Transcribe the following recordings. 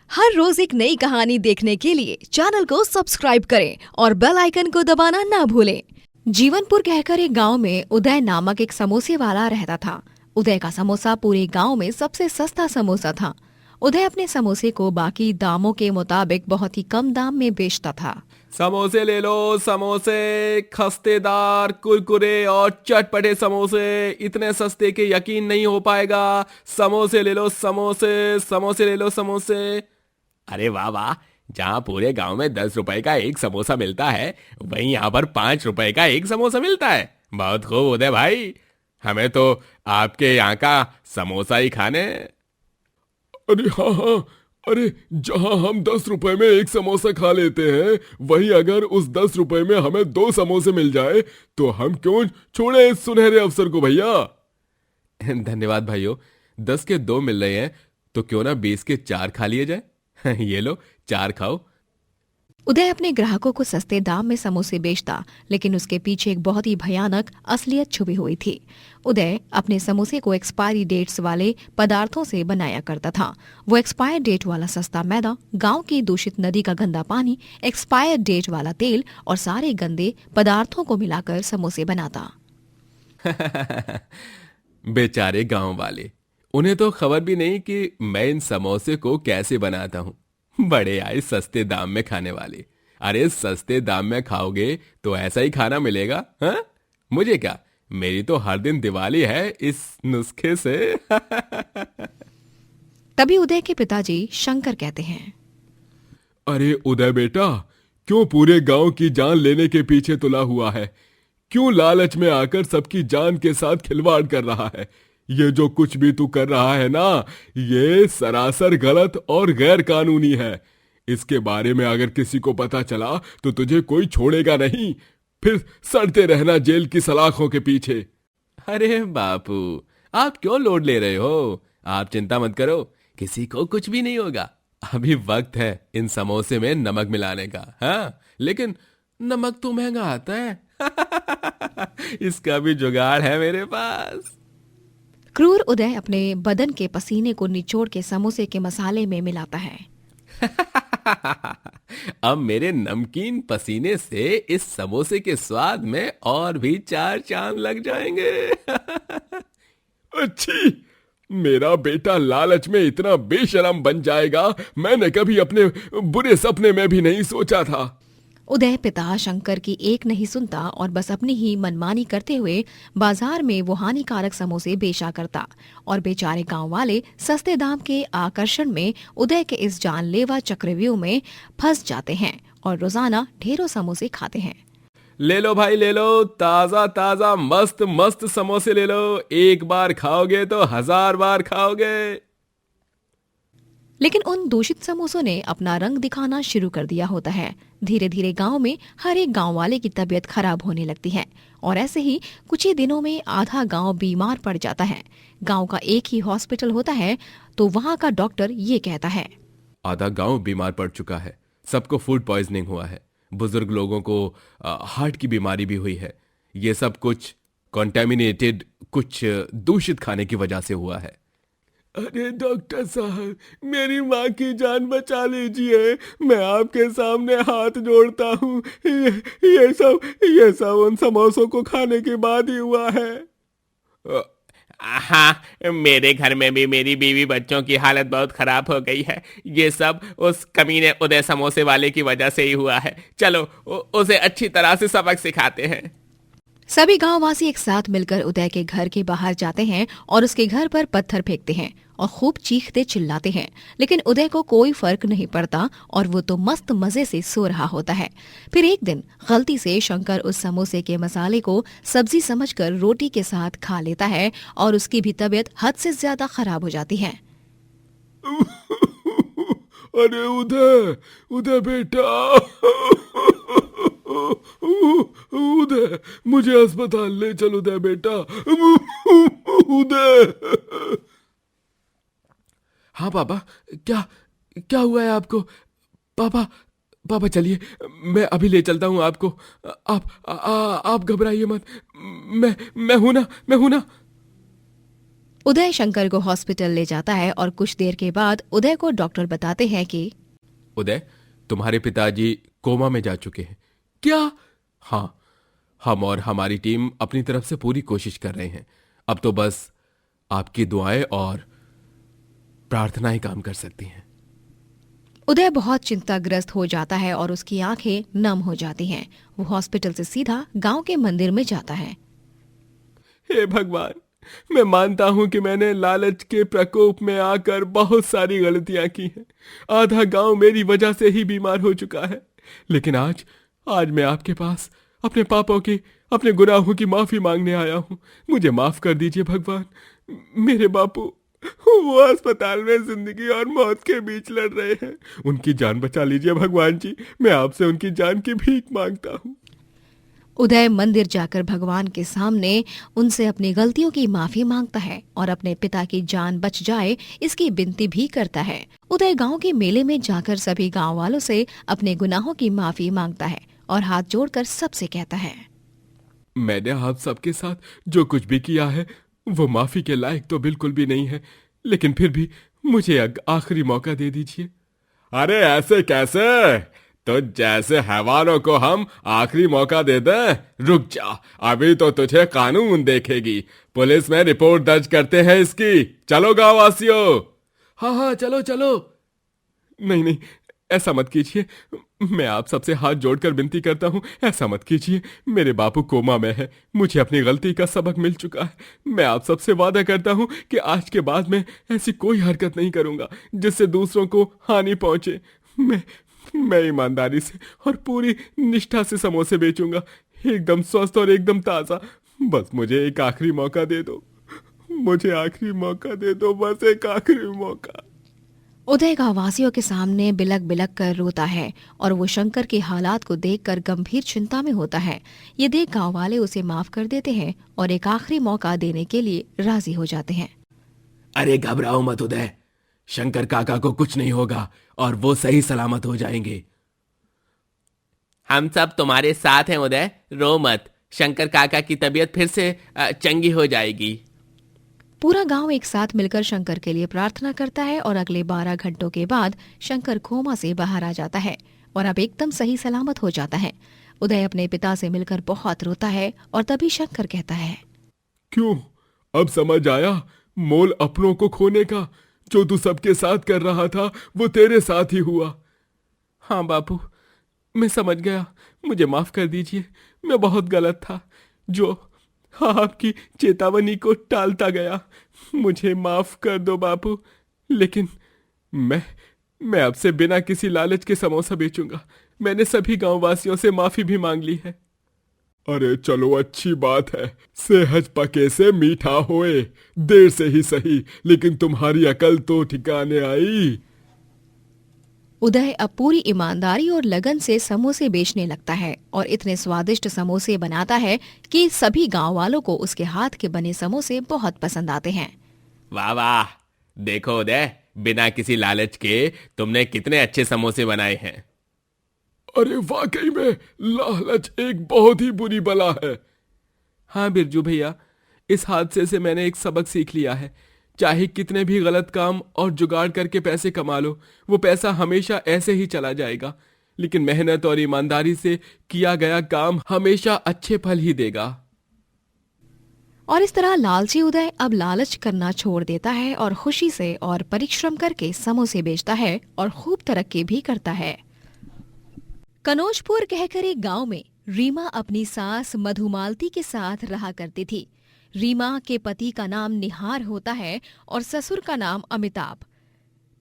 हर रोज एक नई कहानी देखने के लिए चैनल को सब्सक्राइब करें और बेल आइकन को दबाना ना भूलें। जीवनपुर कहकर एक गांव में उदय नामक एक समोसे वाला रहता था। उदय का समोसा पूरे गांव में सबसे सस्ता समोसा था। उदय अपने समोसे को बाकी दामों के मुताबिक बहुत ही कम दाम में बेचता था। समोसे ले लो, समोसे खस्तेदार, कुरकुरे और चटपटे समोसे, इतने सस्ते के यकीन नहीं हो पाएगा। समोसे ले लो, समोसे समोसे ले लो, समोसे। अरे वाह वाह, जहाँ पूरे गांव में 10 रुपए का एक समोसा मिलता है, वहीं यहाँ पर 5 रुपए का एक समोसा मिलता है। बहुत खूब उदय भाई, हमें तो आपके यहाँ का समोसा ही खाने। अरे हाँ हाँ, अरे जहां हम 10 रुपए में एक समोसा खा लेते हैं, वहीं अगर उस 10 रुपए में हमें 2 समोसे मिल जाए तो हम क्यों छोड़े इस सुनहरे अवसर को भैया। धन्यवाद भाइयों, 10 के 2 मिल रहे हैं तो क्यों ना 20 के 4 खा लिए जाए। ये लो, 4 खाओ। उदय अपने ग्राहकों को सस्ते दाम में समोसे बेचता, लेकिन उसके पीछे एक बहुत ही भयानक असलियत छुपी हुई थी। उदय अपने समोसे को एक्सपायरी डेट्स वाले पदार्थों से बनाया करता था। वो एक्सपायर डेट वाला सस्ता मैदा, गांव की दूषित नदी का गंदा पानी, एक्सपायर डेट वाला तेल और सारे गंदे पदार्थों को मिलाकर समोसे बनाता। बेचारे गांव वाले, उन्हें तो खबर भी नहीं कि मैं इन समोसे को कैसे बनाता हूं। बड़े आए सस्ते दाम में खाने वाले। अरे सस्ते दाम में खाओगे तो ऐसा ही खाना मिलेगा, हाँ? मुझे क्या, मेरी तो हर दिन दिवाली है इस नुस्खे से। तभी उदय के पिताजी शंकर कहते हैं, अरे उदय बेटा, क्यों पूरे गांव की जान लेने के पीछे तुला हुआ है? क्यों लालच में आकर सबकी जान के साथ खिलवाड़ कर रहा है? ये जो कुछ भी तू कर रहा है ना, ये सरासर गलत और गैर कानूनी है। इसके बारे में अगर किसी को पता चला तो तुझे कोई छोड़ेगा नहीं। फिर सड़ते रहना जेल की सलाखों के पीछे। अरे बापू, आप क्यों लोड ले रहे हो? आप चिंता मत करो, किसी को कुछ भी नहीं होगा। अभी वक्त है इन समोसे में नमक मिलाने का। हाँ, लेकिन नमक तो महंगा आता है। इसका भी जुगाड़ है मेरे पास। क्रूर उदय अपने बदन के पसीने को निचोड़ के समोसे के मसाले में मिलाता है। अब मेरे नमकीन पसीने से इस समोसे के स्वाद में और भी 4 चांद लग जाएंगे। अच्छी, मेरा बेटा लालच में इतना बेशरम बन जाएगा, मैंने कभी अपने बुरे सपने में भी नहीं सोचा था। उदय पिता शंकर की एक नहीं सुनता और बस अपनी ही मनमानी करते हुए बाजार में वो हानिकारक समोसे बेचा करता, और बेचारे गांव वाले सस्ते दाम के आकर्षण में उदय के इस जानलेवा चक्रव्यूह में फंस जाते हैं और रोजाना ढेरों समोसे खाते हैं। ले लो भाई, ले लो, ताजा ताजा मस्त मस्त समोसे ले लो। एक बार खाओगे तो 1000 बार खाओगे। लेकिन उन दूषित समोसों ने अपना रंग दिखाना शुरू कर दिया होता है। धीरे धीरे गांव में हर एक गांव वाले की तबीयत खराब होने लगती है, और ऐसे ही कुछ ही दिनों में आधा गांव बीमार पड़ जाता है। गांव का एक ही हॉस्पिटल होता है, तो वहां का डॉक्टर ये कहता है, आधा गांव बीमार पड़ चुका है, सबको फूड पॉइजनिंग हुआ है, बुजुर्ग लोगों को हार्ट की बीमारी भी हुई है। ये सब कुछ कॉन्टेमिनेटेड, कुछ दूषित खाने की वजह से हुआ है। अरे डॉक्टर साहब, मेरी माँ की जान बचा लीजिए, मैं आपके सामने हाथ जोड़ता हूँ। ये सब उन समोसों को खाने के बाद ही हुआ है। हाँ, मेरे घर में भी मेरी बीवी बच्चों की हालत बहुत खराब हो गई है। ये सब उस कमीने उदय समोसे वाले की वजह से ही हुआ है। चलो उसे अच्छी तरह से सबक सिखाते हैं। सभी गांववासी एक साथ मिलकर उदय के घर के बाहर जाते हैं और उसके घर पर पत्थर फेंकते हैं और खूब चीखते चिल्लाते हैं। लेकिन उदय को कोई फर्क नहीं पड़ता और वो तो मस्त मजे से सो रहा होता है। फिर एक दिन गलती से शंकर उस समोसे के मसाले को सब्जी समझकर रोटी के साथ खा लेता है और उसकी भी तबीयत हद से ज्यादा खराब हो जाती है। अरे उदय, उदय बेटा, उदय, मुझे अस्पताल ले चल उदय बेटा। उदय। हाँ पापा, क्या क्या हुआ है आपको? पापा, पापा चलिए, मैं अभी ले चलता हूँ आपको। आप घबराइए मत, मैं हूं ना, मैं हूं ना। उदय शंकर को हॉस्पिटल ले जाता है और कुछ देर के बाद उदय को डॉक्टर बताते हैं कि उदय, तुम्हारे पिताजी कोमा में जा चुके हैं। क्या? हाँ, हम और हमारी टीम अपनी तरफ से पूरी कोशिश कर रहे हैं। अब तो बस आपकी दुआएं और प्रार्थनाएं काम कर सकती हैं। उदय बहुत चिंताग्रस्त हो जाता है और उसकी आंखें नम हो जाती हैं। वो हॉस्पिटल से सीधा गांव के मंदिर में जाता है। हे भगवान, मैं मानता हूं कि मैंने लालच के प्रकोप में आकर बहुत सारी गलतियां की हैं। आधा गांव मेरी वजह से ही बीमार हो चुका है। लेकिन आज मैं आपके पास अपने पापों की, अपने गुनाहों की माफी मांगने आया हूं। मुझे माफ कर दीजिए भगवान। मेरे बापू वो अस्पताल में जिंदगी और मौत के बीच लड़ रहे हैं। उनकी जान बचा लीजिए भगवान जी। मैं आपसे उनकी जान की भीख मांगता हूं। उदय मंदिर जाकर भगवान के सामने उनसे अपनी गलतियों की माफी मांगता है और अपने पिता की जान बच जाए इसकी विनती भी करता है। उदय गांव के मेले में जाकर सभी गांव वालों से अपने गुनाहों की माफी मांगता है और हाथ जोड़कर सबसे कहता है, मैंने आप सबके साथ जो कुछ भी किया है वो माफी के लायक तो बिल्कुल भी नहीं है, लेकिन फिर भी मुझे आखिरी मौका दे दीजिए। अरे ऐसे कैसे? तो जैसे हैवानों को हम आखिरी मौका दे दें? रुक जा, अभी तो तुझे कानून देखेगी। पुलिस में रिपोर्ट दर्ज करते हैं इसकी। चलो गांव वासियों। हाँ हाँ, चलो चलो। नहीं नहीं, ऐसा मत कीजिए। मैं आप सबसे हाथ जोड़कर विनती करता हूँ, ऐसा मत कीजिए। मेरे बापू कोमा में है। मुझे अपनी गलती का सबक मिल चुका है। मैं आप सबसे वादा करता हूँ कि आज के बाद मैं ऐसी कोई हरकत नहीं करूँगा जिससे दूसरों को हानि पहुँचे। मैं ईमानदारी से और पूरी निष्ठा से समोसे बेचूंगा, एकदम स्वस्थ और एकदम ताज़ा। बस मुझे एक आखिरी मौका दे दो। मुझे आखिरी मौका दे दो, बस एक आखिरी मौका। उदय गांववासियों के सामने बिलक बिलक कर रोता है और वो शंकर के हालात को देखकर गंभीर चिंता में होता है। ये देख गांव वाले उसे माफ कर देते हैं और एक आखिरी मौका देने के लिए राजी हो जाते हैं। अरे घबराओ मत उदय, शंकर काका को कुछ नहीं होगा और वो सही सलामत हो जाएंगे। हम सब तुम्हारे साथ हैं उदय, रो मत। शंकर काका की तबीयत फिर से चंगी हो जाएगी। पूरा गांव एक साथ मिलकर शंकर के लिए प्रार्थना करता है और अगले 12 घंटों के बाद शंकर कोमा से बाहर आ जाता है और अब एकदम सही सलामत हो जाता है। उदय अपने पिता से मिलकर बहुत रोता है और तभी शंकर कहता है, क्यों? अब समझ आया मोल अपनों को खोने का। जो तू सबके साथ कर रहा था वो तेरे साथ ही हुआ। हाँ बापू, मैं समझ गया। मुझे माफ कर दीजिए। मैं बहुत गलत था जो आपकी चेतावनी को टालता गया। मुझे माफ कर दो बापू। लेकिन मैं अब से बिना किसी लालच के समोसा बेचूंगा। मैंने सभी गांव वासियों से माफी भी मांग ली है। अरे चलो, अच्छी बात है। सेहज पके से मीठा होए। देर से ही सही, लेकिन तुम्हारी अकल तो ठिकाने आई। उदय अब पूरी ईमानदारी और लगन से समोसे बेचने लगता है और इतने स्वादिष्ट समोसे बनाता है कि सभी गांव वालों को उसके हाथ के बने समोसे बहुत पसंद आते हैं। वाह वाह, देखो उदय, बिना किसी लालच के तुमने कितने अच्छे समोसे बनाए हैं। अरे वाकई में लालच एक बहुत ही बुरी बला है। हाँ बिरजू भैया, इस हादसे से मैंने एक सबक सीख लिया है। चाहे कितने भी गलत काम और जुगाड़ करके पैसे कमा लो, वो पैसा हमेशा ऐसे ही चला जाएगा। लेकिन मेहनत और ईमानदारी से किया गया काम हमेशा अच्छे फल ही देगा। और इस तरह लालची उदय अब लालच करना छोड़ देता है और खुशी से और परिश्रम करके समोसे बेचता है और खूब तरक्की भी करता है। कनौजपुर कहकर एक गांव में रीमा अपनी सास मधुमालती के साथ रहा करती थी। रीमा के पति का नाम निहार होता है और ससुर का नाम अमिताभ।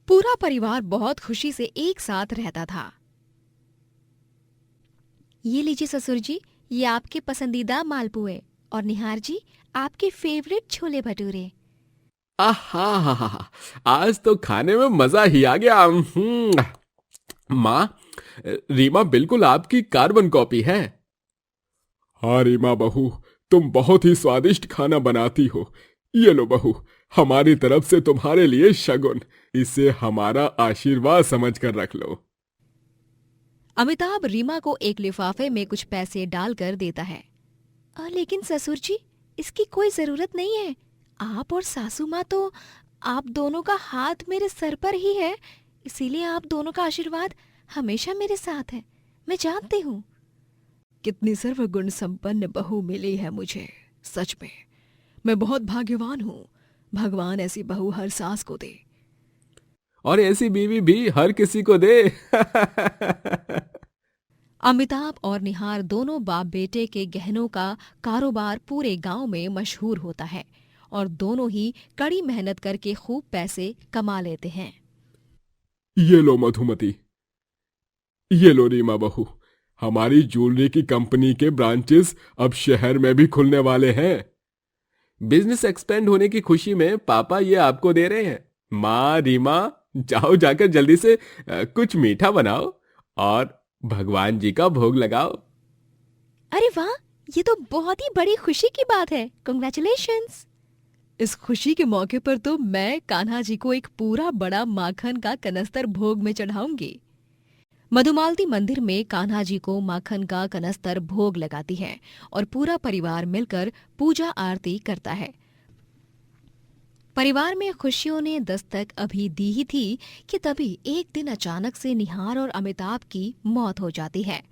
पूरा परिवार बहुत खुशी से एक साथ रहता था। ये लीजिए ससुर जी, ये आपके पसंदीदा मालपुए, और निहार जी आपके फेवरेट छोले भटूरे। आहा, आज तो खाने में मजा ही आ गया। माँ, रीमा बिल्कुल आपकी कार्बन कॉपी है। हाँ रीमा बहू, तुम बहुत ही स्वादिष्ट खाना बनाती हो। ये लो बहू, हमारी तरफ से तुम्हारे लिए शगुन। इसे हमारा आशीर्वाद समझकर रख लो। अमिताभ रीमा को एक लिफाफे में कुछ पैसे डालकर देता है। लेकिन ससुर जी, इसकी कोई जरूरत नहीं है। आप और सासू माँ तो आप दोनों का हाथ मेरे सर पर ही है, इसीलिए आप दोनों का आशीर्वाद हमेशा मेरे साथ है, मैं जानती हूँ। कितनी सर्वगुण संपन्न बहू मिली है मुझे, सच में मैं बहुत भाग्यवान हूँ। भगवान ऐसी बहू हर सास को दे। और ऐसी बीवी भी हर किसी को दे। अमिताभ और निहार दोनों बाप बेटे के गहनों का कारोबार पूरे गांव में मशहूर होता है और दोनों ही कड़ी मेहनत करके खूब पैसे कमा लेते हैं। ये लो मधुमती, ये लो रीमा बहू, हमारी ज्वेलरी की कंपनी के ब्रांचेस अब शहर में भी खुलने वाले हैं। बिजनेस एक्सपेंड होने की खुशी में पापा ये आपको दे रहे हैं। माँ रीमा, जाओ जाकर जल्दी से कुछ मीठा बनाओ और भगवान जी का भोग लगाओ। अरे वाह, ये तो बहुत ही बड़ी खुशी की बात है। कांग्रेचुलेशंस। इस खुशी के मौके पर तो मैं कान्हा जी को एक पूरा बड़ा माखन का कनस्तर भोग में चढ़ाऊंगी। मधुमालती मंदिर में कान्हा जी को माखन का कनस्तर भोग लगाती है और पूरा परिवार मिलकर पूजा आरती करता है। परिवार में खुशियों ने दस्तक अभी दी ही थी कि तभी एक दिन अचानक से निहार और अमिताभ की मौत हो जाती है,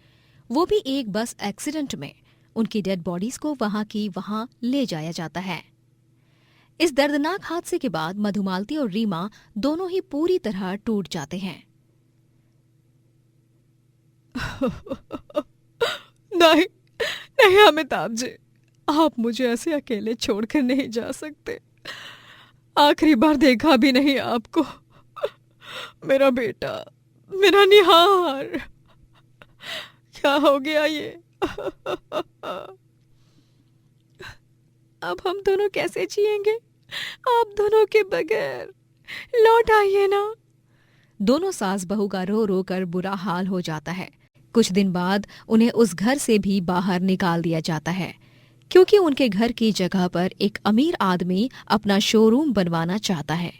वो भी एक बस एक्सीडेंट में। उनकी डेड बॉडीज को वहां की वहां ले जाया जाता है। इस दर्दनाक हादसे के बाद मधुमालती और रीमा दोनों ही पूरी तरह टूट जाते हैं। नहीं नहीं अमिताभ जी, आप मुझे ऐसे अकेले छोड़कर नहीं जा सकते। आखिरी बार देखा भी नहीं आपको। मेरा बेटा, मेरा निहार, क्या हो गया ये? अब हम दोनों कैसे जिएंगे आप दोनों के बगैर? लौट आइए ना। दोनों सास बहू का रो रो कर बुरा हाल हो जाता है। कुछ दिन बाद उन्हें उस घर से भी बाहर निकाल दिया जाता है, क्योंकि उनके घर की जगह पर एक अमीर आदमी अपना शोरूम बनवाना चाहता है।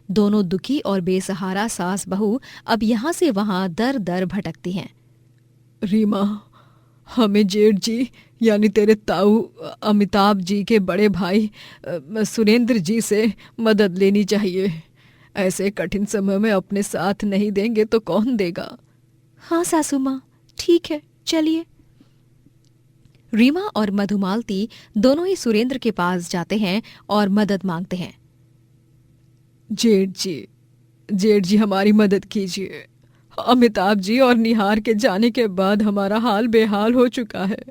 दोनों दुखी और बेसहारा सास बहू अब यहाँ से वहाँ दर दर भटकती हैं। रीमा, हमें जेठ जी यानी तेरे ताऊ अमिताभ जी के बड़े भाई सुरेंद्र जी से मदद लेनी चाहिए। ऐसे कठिन समय में अपने साथ नहीं देंगे तो कौन देगा? हाँ सासू माँ, ठीक है, चलिए। रीमा और मधुमालती दोनों ही सुरेंद्र के पास जाते हैं और मदद मांगते हैं। जेठ जी हमारी मदद कीजिए। अमिताभ जी और निहार के जाने के बाद हमारा हाल बेहाल हो चुका है।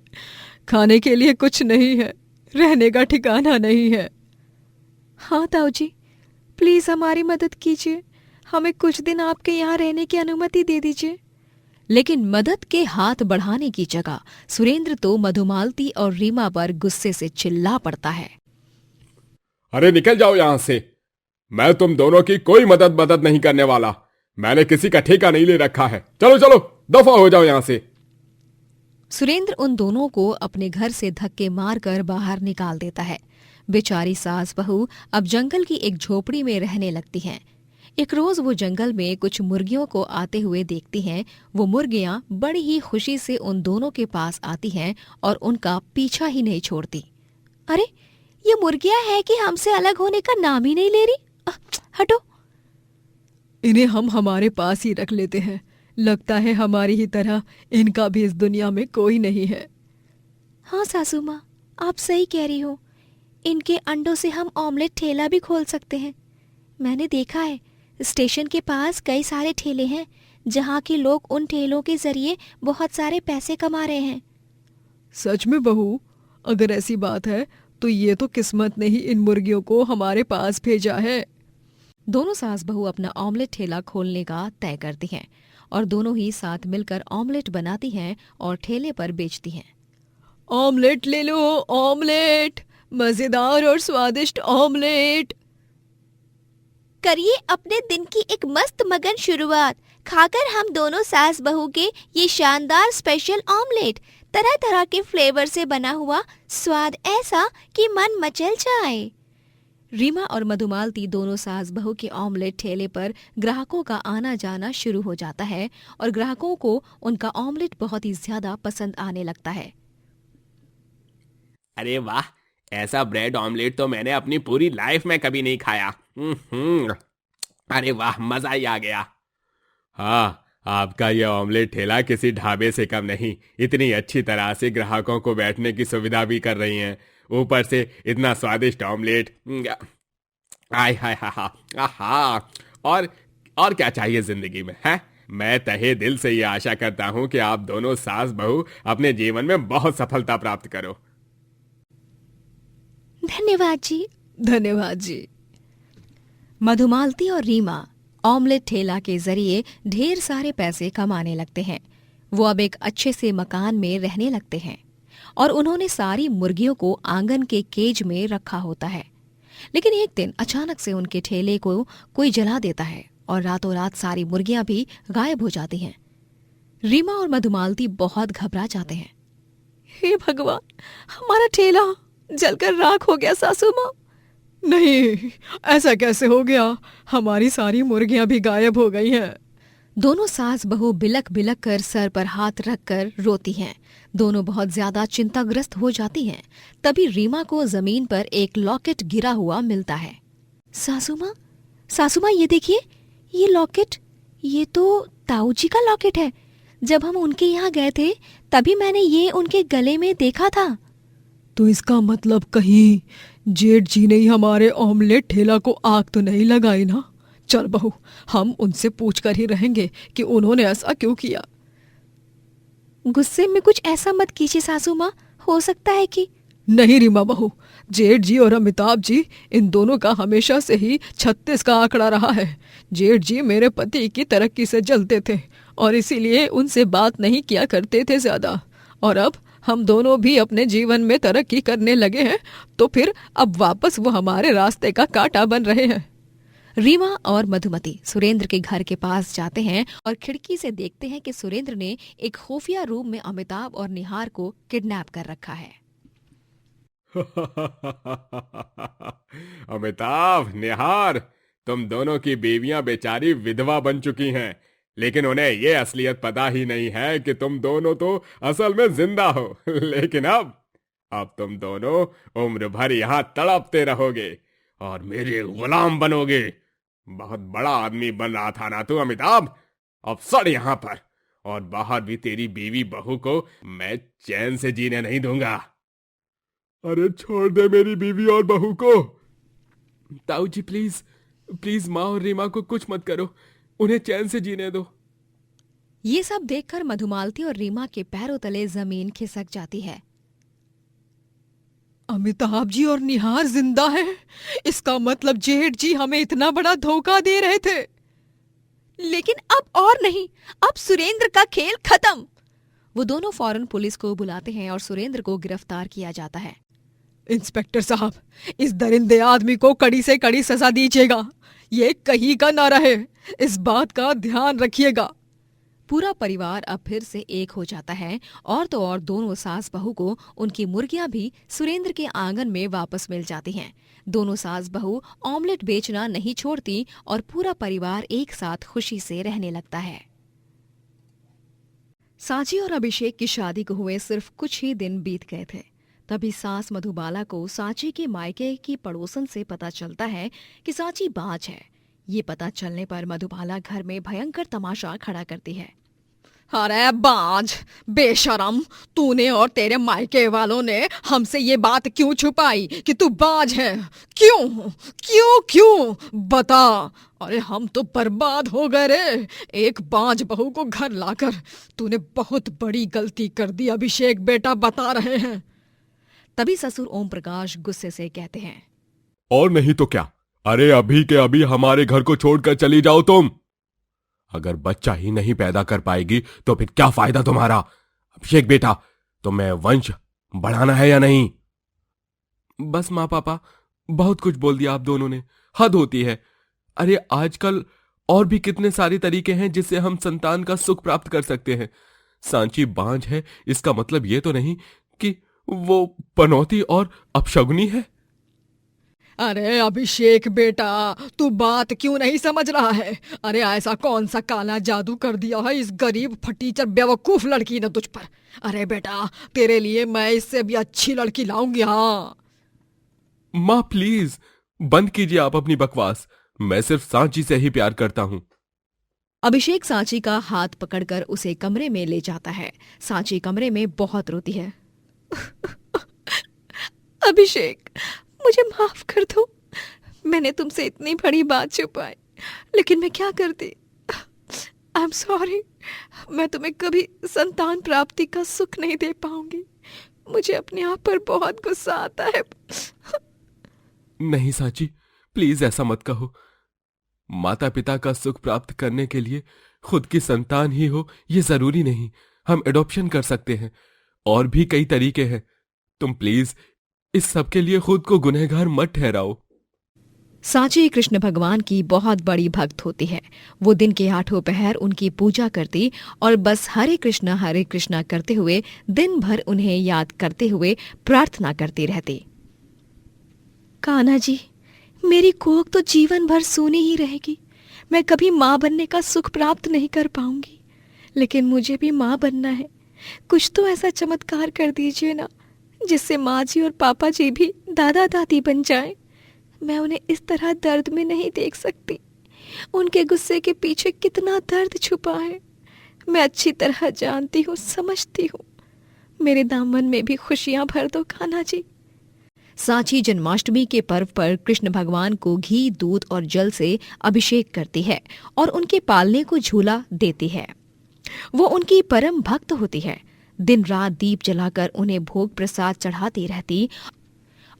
खाने के लिए कुछ नहीं है, रहने का ठिकाना नहीं है। हाँ ताऊ जी, प्लीज हमारी मदद कीजिए, हमें कुछ दिन आपके यहाँ रहने की अनुमति दे दीजिए। लेकिन मदद के हाथ बढ़ाने की जगह सुरेंद्र तो मधुमालती और रीमा पर गुस्से से चिल्ला पड़ता है। अरे निकल जाओ यहां से, मैं तुम दोनों की कोई मदद नहीं करने वाला। मैंने किसी का ठेका नहीं ले रखा है। चलो चलो, दफा हो जाओ यहां से। सुरेंद्र उन दोनों को अपने घर से धक्के मारकर बाहर निकाल देता है। बेचारी सास बहू अब जंगल की एक झोपड़ी में रहने लगती हैं। एक रोज वो जंगल में कुछ मुर्गियों को आते हुए देखती हैं। वो मुर्गियां बड़ी ही खुशी से उन दोनों के पास आती हैं और उनका पीछा ही नहीं छोड़ती। अरे, ये मुर्गियां हैं कि हमसे अलग होने का नाम ही नहीं ले रही। हटो। इन्हें हम हमारे पास ही रख लेते हैं। लगता है हमारी ही तरह इनका भी इस दुनिया में कोई नहीं है। हाँ सासू माँ, आप सही कह रही हो। इनके अंडों से हम ऑमलेट ठेला भी खोल सकते हैं। मैंने देखा है, स्टेशन के पास कई सारे ठेले हैं जहाँ के लोग उन ठेलों के जरिए बहुत सारे पैसे कमा रहे हैं। सच में बहू, अगर ऐसी बात है तो ये तो किस्मत ने ही इन मुर्गियों को हमारे पास भेजा है। दोनों सास बहू अपना ऑमलेट ठेला खोलने का तय करती हैं और दोनों ही साथ मिलकर ऑमलेट बनाती हैं और ठेले पर बेचती हैं। ऑमलेट ले लो, ऑमलेट, मजेदार और स्वादिष्ट ऑमलेट। करिए अपने दिन की एक मस्त मगन शुरुआत, खाकर हम दोनों सास बहू के ये शानदार स्पेशल ऑमलेट, तरह तरह के फ्लेवर से बना हुआ, स्वाद ऐसा कि मन मचल जाए। रीमा और मधुमालती दोनों सास बहू के ऑमलेट ठेले पर ग्राहकों का आना जाना शुरू हो जाता है और ग्राहकों को उनका ऑमलेट बहुत ही ज्यादा पसंद आने लगता है। अरे वाह, ऐसा ब्रेड ऑमलेट तो मैंने अपनी पूरी लाइफ में कभी नहीं खाया। अरे वाह, मजा ही आ गया। हाँ, आपका यह ऑमलेट ठेला किसी ढाबे से कम नहीं। इतनी अच्छी तरह से ग्राहकों को बैठने की सुविधा भी कर रही हैं, ऊपर से इतना स्वादिष्ट ऑमलेट। आय हाय हा हा। और क्या चाहिए जिंदगी में है? मैं तहे दिल से ये आशा करता हूं कि आप दोनों सास बहू अपने जीवन में बहुत सफलता प्राप्त करो। धन्यवाद जी, धन्यवाद जी। मधुमालती और रीमा ऑमलेट ठेला के जरिए ढेर सारे पैसे कमाने लगते हैं। वो अब एक अच्छे से मकान में रहने लगते हैं और उन्होंने सारी मुर्गियों को आंगन के केज में रखा होता है। लेकिन एक दिन अचानक से उनके ठेले को कोई जला देता है और रातों रात सारी मुर्गियां भी गायब हो जाती हैं। रीमा और मधुमालती बहुत घबरा जाते हैं। हे भगवान, हमारा ठेला जलकर राख हो गया सासू माँ। नहीं, ऐसा कैसे हो गया? हमारी सारी मुर्गियां भी गायब हो गई हैं। दोनों सास बहू बिलक बिलक कर सर पर हाथ रखकर रोती हैं। दोनों बहुत ज्यादा चिंताग्रस्त हो जाती हैं। तभी रीमा को जमीन पर एक लॉकेट गिरा हुआ मिलता है। सासू माँ ये देखिए, ये लॉकेट, ये तो ताऊ जी का लॉकेट है। जब हम उनके यहाँ गए थे तभी मैंने ये उनके गले में देखा था। तो इसका मतलब कहीं जेठ जी ने ही हमारे ऑमलेट ठेला को आग तो नहीं लगाई ना? चल बहू, हम उनसे पूछ कर ही रहेंगे कि उन्होंने ऐसा क्यों किया। गुस्से में कुछ ऐसा मत कीजिए सासू माँ, हो सकता है कि। नहीं रीमा बहू, जेठ जी और अमिताभ जी, इन दोनों का हमेशा से ही 36 का आंकड़ा रहा है। जेठ जी मेरे पति की तरक्की से जलते थे और इसीलिए उनसे बात नहीं किया करते थे ज्यादा। और अब हम दोनों भी अपने जीवन में तरक्की करने लगे हैं तो फिर अब वापस वो हमारे रास्ते का कांटा बन रहे हैं। रीमा और मधुमती सुरेंद्र के घर के पास जाते हैं और खिड़की से देखते हैं कि सुरेंद्र ने एक खुफिया रूम में अमिताभ और निहार को किडनैप कर रखा है। अमिताभ, निहार, तुम दोनों की बीवियां बेचारी विधवा बन चुकी हैं, लेकिन उन्हें ये असलियत पता ही नहीं है कि तुम दोनों तो असल में जिंदा हो। लेकिन अब तुम दोनों उम्र भर यहाँ तड़पते रहोगे और मेरे गुलाम बनोगे। बहुत बड़ा आदमी बन रहा था ना तू अमिताभ? अब सड़ यहाँ पर, और बाहर भी तेरी बीवी बहू को मैं चैन से जीने नहीं दूंगा। अरे छोड़ दे मेरी बीवी और बहू को। ताऊ जी प्लीज प्लीज, माँ और रीमा को कुछ मत करो, उन्हें चैन से जीने दो। ये सब देखकर मधुमालती और रीमा के पैरों तले जमीन खिसक जाती है। अमिताभ जी और निहार जिंदा हैं? इसका मतलब जेठ जी हमें इतना बड़ा धोखा दे रहे थे। लेकिन अब और नहीं, अब सुरेंद्र का खेल खत्म। वो दोनों फौरन पुलिस को बुलाते हैं और सुरेंद्र को गिरफ्तार किया जाता है। इंस्पेक्टर साहब, इस दरिंदे आदमी को कड़ी से कड़ी सजा दीजिएगा। ये कहीं का ना रहे, इस बात का ध्यान रखिएगा। पूरा परिवार अब फिर से एक हो जाता है और तो और दोनों सास बहू को उनकी मुर्गियां भी सुरेंद्र के आंगन में वापस मिल जाती हैं। दोनों सास बहू ऑमलेट बेचना नहीं छोड़ती और पूरा परिवार एक साथ खुशी से रहने लगता है। सांची और अभिषेक की शादी को हुए सिर्फ कुछ ही दिन बीत गए थे। तभी सास मधुबाला को सांची के मायके की पड़ोसन से पता चलता है कि सांची बांझ है। ये पता चलने पर मधुबाला घर में भयंकर तमाशा खड़ा करती है। अरे बांझ, बेशरम, तूने और तेरे मायके वालों ने हमसे ये बात क्यों छुपाई कि तू बांझ है? क्यों क्यों क्यों बता। अरे हम तो बर्बाद हो गए रे। एक बांझ बहू को घर लाकर तूने बहुत बड़ी गलती कर दी अभिषेक बेटा, बता रहे हैं। तभी ससुर ओम प्रकाश गुस्से से कहते हैं, और नहीं तो क्या, अरे अभी के अभी हमारे घर को छोड़कर चली जाओ तुम। अगर बच्चा ही नहीं पैदा कर पाएगी तो फिर क्या फायदा तुम्हारा? अभिषेक बेटा, तुम्हें वंश बढ़ाना है या नहीं? बस माँ पापा, बहुत कुछ बोल दिया आप दोनों ने, हद होती है। अरे आजकल और भी कितने सारे तरीके हैं जिससे हम संतान का सुख प्राप्त कर सकते हैं। सांची बांझ है इसका मतलब ये तो नहीं कि वो पनौती और अपशगुनी है। अरे अभिषेक बेटा, तू बात क्यों नहीं समझ रहा है? अरे ऐसा कौन सा काला जादू कर दिया है इस गरीब फटीचर बेवकूफ लड़की ने तुझ पर? अरे बेटा, तेरे लिए मैं इससे भी अच्छी लड़की लाऊंगी। हाँ, माँ प्लीज बंद कीजिए आप अपनी बकवास। मैं सिर्फ सांची से ही प्यार करता हूँ। अभिषेक सांची का हाथ पकड़कर उसे कमरे में ले जाता है। सांची कमरे में बहुत रोती है। अभिषेक, मुझे माफ कर दो। मैंने तुमसे इतनी बड़ी बात छुपाई, लेकिन मैं क्या करती। I am sorry. मैं तुम्हें कभी संतान प्राप्ति का सुख नहीं दे पाऊंगी। मुझे अपने आप पर बहुत गुस्सा आता है। नहीं सांची, प्लीज ऐसा मत कहो। माता पिता का सुख प्राप्त करने के लिए खुद की संतान ही हो ये जरूरी नहीं। हम एडॉप्शन कर सकते हैं, और भी कई तरीके हैं। तुम प्लीज इस सब के लिए खुद को गुनहगार मत ठहराओ। सांची कृष्ण भगवान की बहुत बड़ी भक्त होती है। वो दिन के 8 पहर उनकी पूजा करती और बस हरे कृष्णा करते हुए दिन भर उन्हें याद करते हुए प्रार्थना करती रहती। कान्हा जी, मेरी कोख तो जीवन भर सूनी ही रहेगी। मैं कभी माँ बनने का सुख प्राप्त नहीं कर पाऊंगी, लेकिन मुझे भी माँ बनना है। कुछ तो ऐसा चमत्कार कर दीजिए ना, जिससे माँ जी और पापा जी भी दादा दादी बन जाएं। मैं उन्हें इस तरह दर्द में नहीं देख सकती। उनके गुस्से के पीछे कितना दर्द छुपा है, मैं अच्छी तरह जानती हूँ, समझती हूँ। मेरे दामन में भी खुशियां भर दो कान्हा जी। सांची जन्माष्टमी के पर्व पर कृष्ण भगवान को घी, दूध और जल से अभिषेक करती है और उनके पालने को झूला देती है। वो उनकी परम भक्त होती है। दिन रात दीप जलाकर उन्हें भोग प्रसाद चढ़ाती रहती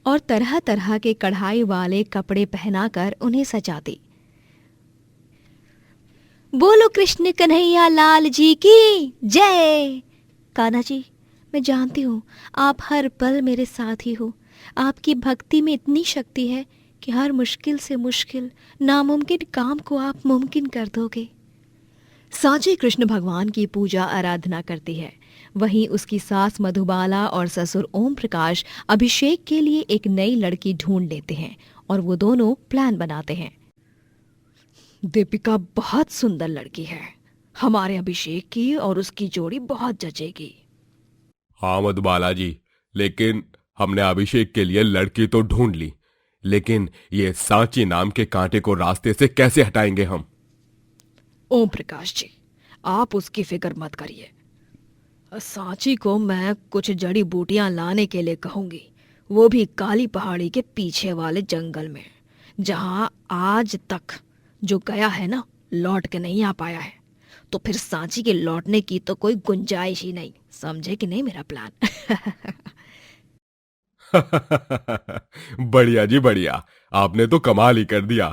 और तरह तरह के कढ़ाई वाले कपड़े पहनाकर उन्हें सजाती। बोलो कृष्ण कन्हैया लाल जी की जय। कान्हा जी, मैं जानती हूँ आप हर पल मेरे साथ ही हो। आपकी भक्ति में इतनी शक्ति है कि हर मुश्किल से मुश्किल, नामुमकिन काम को आप मुमकिन कर दोगे। सांची कृष्ण भगवान की पूजा आराधना करती है। वहीं उसकी सास मधुबाला और ससुर ओम प्रकाश अभिषेक के लिए एक नई लड़की ढूंढ लेते हैं और वो दोनों प्लान बनाते हैं। दीपिका बहुत सुंदर लड़की है, हमारे अभिषेक की और उसकी जोड़ी बहुत जचेगी। हाँ मधुबाला जी, लेकिन हमने अभिषेक के लिए लड़की तो ढूंढ ली, लेकिन ये सांची नाम के कांटे को रास्ते से कैसे हटाएंगे हम? ओम प्रकाश जी, आप उसकी फिक्र मत करिए। सांची को मैं कुछ जड़ी बूटियां लाने के लिए कहूंगी, वो भी काली पहाड़ी के पीछे वाले जंगल में, जहां आज तक जो गया है ना, लौट के नहीं आ पाया है। तो फिर सांची के लौटने की तो कोई गुंजाइश ही नहीं। समझे कि नहीं मेरा प्लान? बढ़िया जी बढ़िया, आपने तो कमाल ही कर दिया।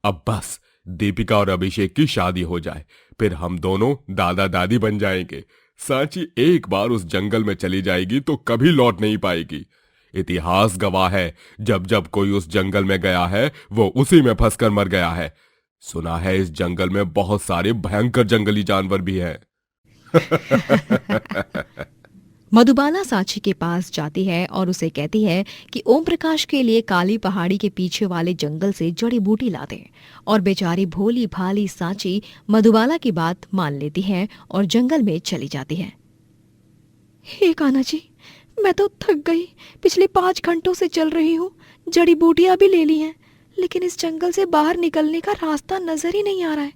अब बस दीपिका और अभिषेक की शादी हो जाए, फिर हम दोनों दादा दादी बन जाएंगे। सांची एक बार उस जंगल में चली जाएगी तो कभी लौट नहीं पाएगी। इतिहास गवाह है, जब जब कोई उस जंगल में गया है वो उसी में फंसकर मर गया है। सुना है इस जंगल में बहुत सारे भयंकर जंगली जानवर भी हैं। मधुबाला सांची के पास जाती है और उसे कहती है कि ओम प्रकाश के लिए काली पहाड़ी के पीछे वाले जंगल से जड़ी बूटी ला दे। और बेचारी भोली भाली सांची मधुबाला की बात मान लेती है और जंगल में चली जाती है। हे कान्हा जी, मैं तो थक गई। पिछले 5 घंटों से चल रही हूँ, जड़ी बूटियां भी ले ली हैं, लेकिन इस जंगल से बाहर निकलने का रास्ता नजर ही नहीं आ रहा है।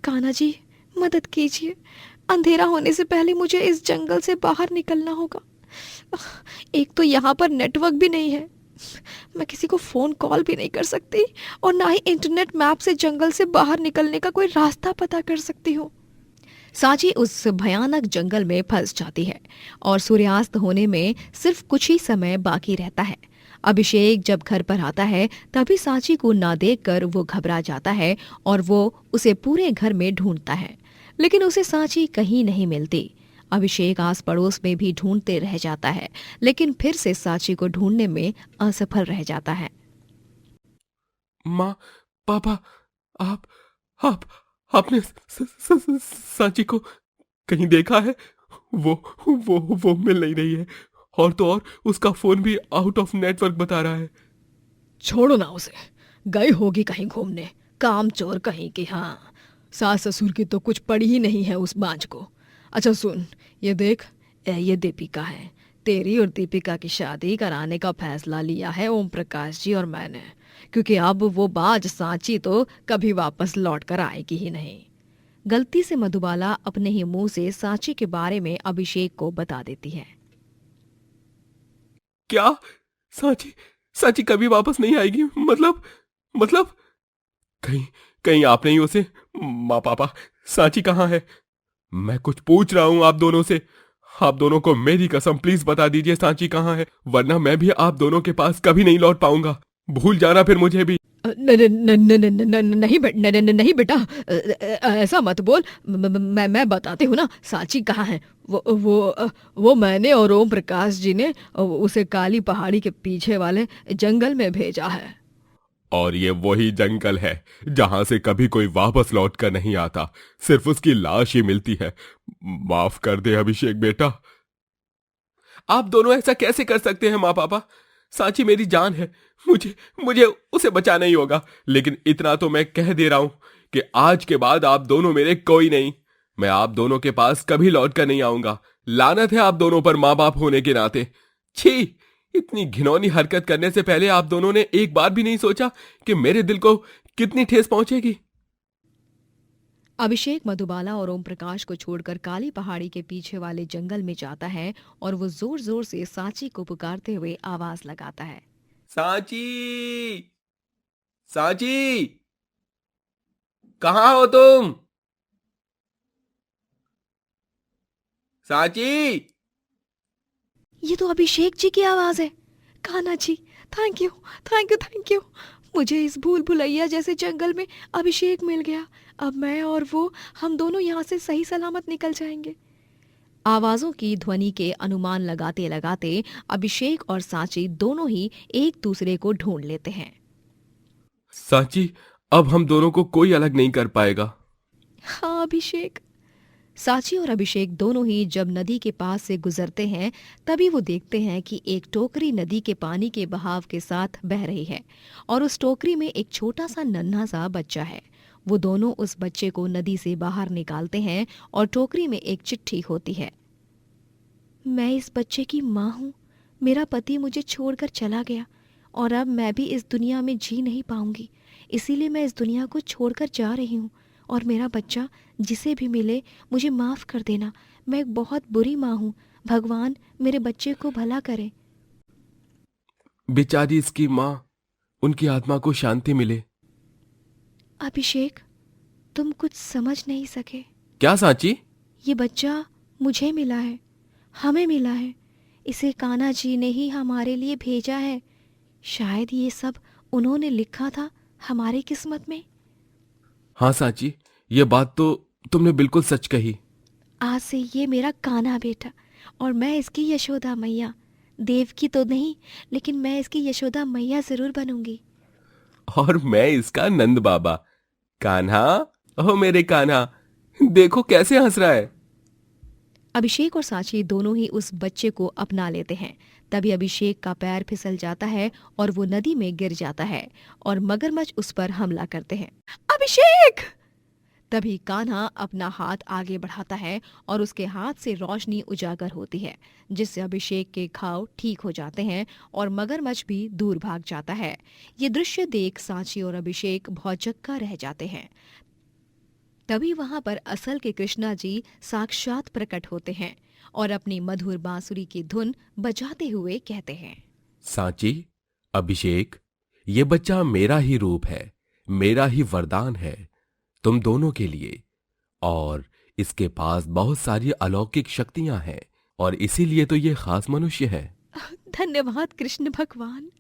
कान्हा जी, मदद कीजिए। अंधेरा होने से पहले मुझे इस जंगल से बाहर निकलना होगा। एक तो यहाँ पर नेटवर्क भी नहीं है, मैं किसी को फोन कॉल भी नहीं कर सकती, और ना ही इंटरनेट मैप से जंगल से बाहर निकलने का कोई रास्ता पता कर सकती हूँ। सांची उस भयानक जंगल में फंस जाती है और सूर्यास्त होने में सिर्फ कुछ ही समय बाकी रहता है। अभिषेक जब घर पर आता है तभी सांची को ना देखकर वो घबरा जाता है और वो उसे पूरे घर में ढूंढता है, लेकिन उसे सांची कहीं नहीं मिलती। अभिषेक आस पड़ोस में भी ढूंढते रह जाता है, लेकिन फिर से सांची को ढूंढने में असफल रह जाता है। माँ, पापा, आपने सांची को कहीं देखा है? वो मिल नहीं रही है, और तो और उसका फोन भी आउट ऑफ नेटवर्क बता रहा है। छोड़ो ना उसे, गई होगी कहीं घूमने, काम चोर कहीं की। हाँ, सास ससुर की तो कुछ पड़ी ही नहीं है उस बांझ को। अच्छा सुन, ये देख, ये दीपिका है, तेरी और दीपिका की शादी कराने का फैसला लिया है ओम प्रकाश जी और मैंने, क्योंकि अब वो बाज सांची तो कभी वापस लौट कर आएगी ही नहीं। गलती से मधुबाला अपने ही मुंह से सांची के बारे में अभिषेक को बता देती है। क्या? सांची सांची कभी वापस नहीं आएगी? मतलब कहीं कहीं आपने ही उसे माँ पापा, सांची कहाँ है? मैं कुछ पूछ रहा हूं आप दोनों से। आप दोनों को मेरी कसम, प्लीज बता दीजिए सांची कहाँ है, वरना मैं भी आप दोनों के पास कभी नहीं लौट पाऊंगा। भूल जाना फिर मुझे भी। नहीं बेटा, ऐसा मत बोल। मैं बताती हूँ ना सांची कहाँ है। वो मैंने और ओम प्रकाश जी ने उसे काली पहाड़ी के पीछे वाले जंगल में भेजा है। और ये वही जंगल है जहां से कभी कोई वापस लौट कर नहीं आता, सिर्फ उसकी लाश ही मिलती है। माफ कर दे अभिषेक बेटा। आप दोनों ऐसा कैसे कर सकते हैं माँ पापा? सांची मेरी जान है, मुझे उसे बचाना ही होगा। लेकिन इतना तो मैं कह दे रहा हूं कि आज के बाद आप दोनों मेरे कोई नहीं। मैं आप दोनों के पास कभी लौट कर नहीं आऊंगा। लानत है आप दोनों पर माँ बाप होने के नाते। छी! इतनी घिनौनी हरकत करने से पहले आप दोनों ने एक बार भी नहीं सोचा कि मेरे दिल को कितनी ठेस पहुंचेगी। अभिषेक मधुबाला और ओम प्रकाश को छोड़कर काली पहाड़ी के पीछे वाले जंगल में जाता है और वो जोर जोर से सांची को पुकारते हुए आवाज लगाता है। सांची, सांची, कहाँ हो तुम? सांची! ये तो अभिषेक जी की आवाज है। Kanha ji, thank you thank you thank you. मुझे इस भूल भुलैया जैसे जंगल में अभिषेक मिल गया। अब मैं और वो, हम दोनों यहाँ से सही सलामत निकल जाएंगे। आवाजों की ध्वनि के अनुमान लगाते लगाते अभिषेक और सांची दोनों ही एक दूसरे को ढूंढ लेते हैं। सांची, अब हम दोनों को कोई अलग नहीं कर पाएगा। हाँ अभिषेक। सांची और अभिषेक दोनों ही जब नदी के पास से गुजरते हैं तभी वो देखते हैं कि एक टोकरी नदी के पानी के बहाव के साथ बह रही है और उस टोकरी में एक छोटा सा नन्हा सा बच्चा है। वो दोनों उस बच्चे को नदी से बाहर निकालते हैं और टोकरी में एक चिट्ठी होती है। मैं इस बच्चे की माँ हूँ। मेरा पति मुझे छोड़कर चला गया और अब मैं भी इस दुनिया में जी नहीं पाऊंगी, इसीलिए मैं इस दुनिया को छोड़कर जा रही हूँ। और मेरा बच्चा जिसे भी मिले मुझे माफ कर देना। मैं एक बहुत बुरी माँ हूँ। भगवान मेरे बच्चे को भला करे। बेचारी इसकी माँ, उनकी आत्मा को शांति मिले। अभिषेक, तुम कुछ समझ नहीं सके। क्या सांची? ये बच्चा मुझे मिला है, हमें मिला है। इसे कान्हा जी ने ही हमारे लिए भेजा है। शायद ये सब उन्होंने लिखा था हमारी किस्मत में। हाँ सांची, ये बात तो तुमने बिल्कुल सच कही। आज से ये मेरा कान्हा बेटा और मैं इसकी यशोदा मैया। देवकी तो नहीं, लेकिन मैं इसकी यशोदा मैया जरूर बनूंगी। और मैं इसका नंद बाबा। कान्हा, ओह मेरे कान्हा, देखो कैसे हंस रहा है। अभिषेक और सांची दोनों ही उस बच्चे को अपना लेते हैं। तभी अभिषेक का पैर फिसल जाता है और वो नदी में गिर जाता है और मगरमच्छ उस पर हमला करते हैं। अभिषेक! तभी कान्हा अपना हाथ आगे बढ़ाता है और उसके हाथ से रोशनी उजागर होती है, जिससे अभिषेक के घाव ठीक हो जाते हैं और मगरमच्छ भी दूर भाग जाता है। ये दृश्य देख सांची और अभिषेक भौचक्का रह जाते हैं। तभी वहां पर असल के कृष्णा जी साक्षात प्रकट होते हैं और अपनी मधुर बांसुरी की धुन बजाते हुए कहते हैं। सांची, अभिषेक, ये बच्चा मेरा ही रूप है, मेरा ही वरदान है तुम दोनों के लिए। और इसके पास बहुत सारी अलौकिक शक्तियां हैं और इसीलिए तो ये खास मनुष्य है। धन्यवाद कृष्ण भगवान।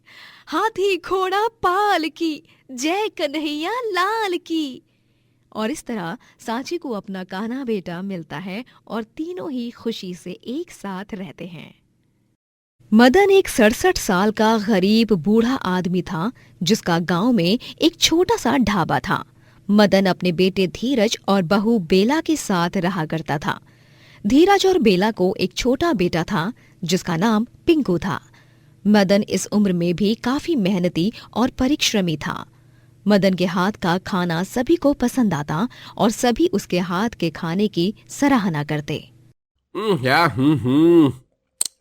हाथी घोड़ा पाल की, जय कन्हैया लाल की। और इस तरह सांची को अपना कान्हा बेटा मिलता है और तीनों ही खुशी से एक साथ रहते हैं। मदन एक 67 साल का गरीब बूढ़ा आदमी था जिसका गांव में एक छोटा सा ढाबा था। मदन अपने बेटे धीरज और बहू बेला के साथ रहा करता था। धीरज और बेला को एक छोटा बेटा था जिसका नाम पिंकू था। मदन इस उम्र में भी काफी मेहनती और परिश्रमी था। मदन के हाथ का खाना सभी को पसंद आता और सभी उसके हाथ के खाने की सराहना करते।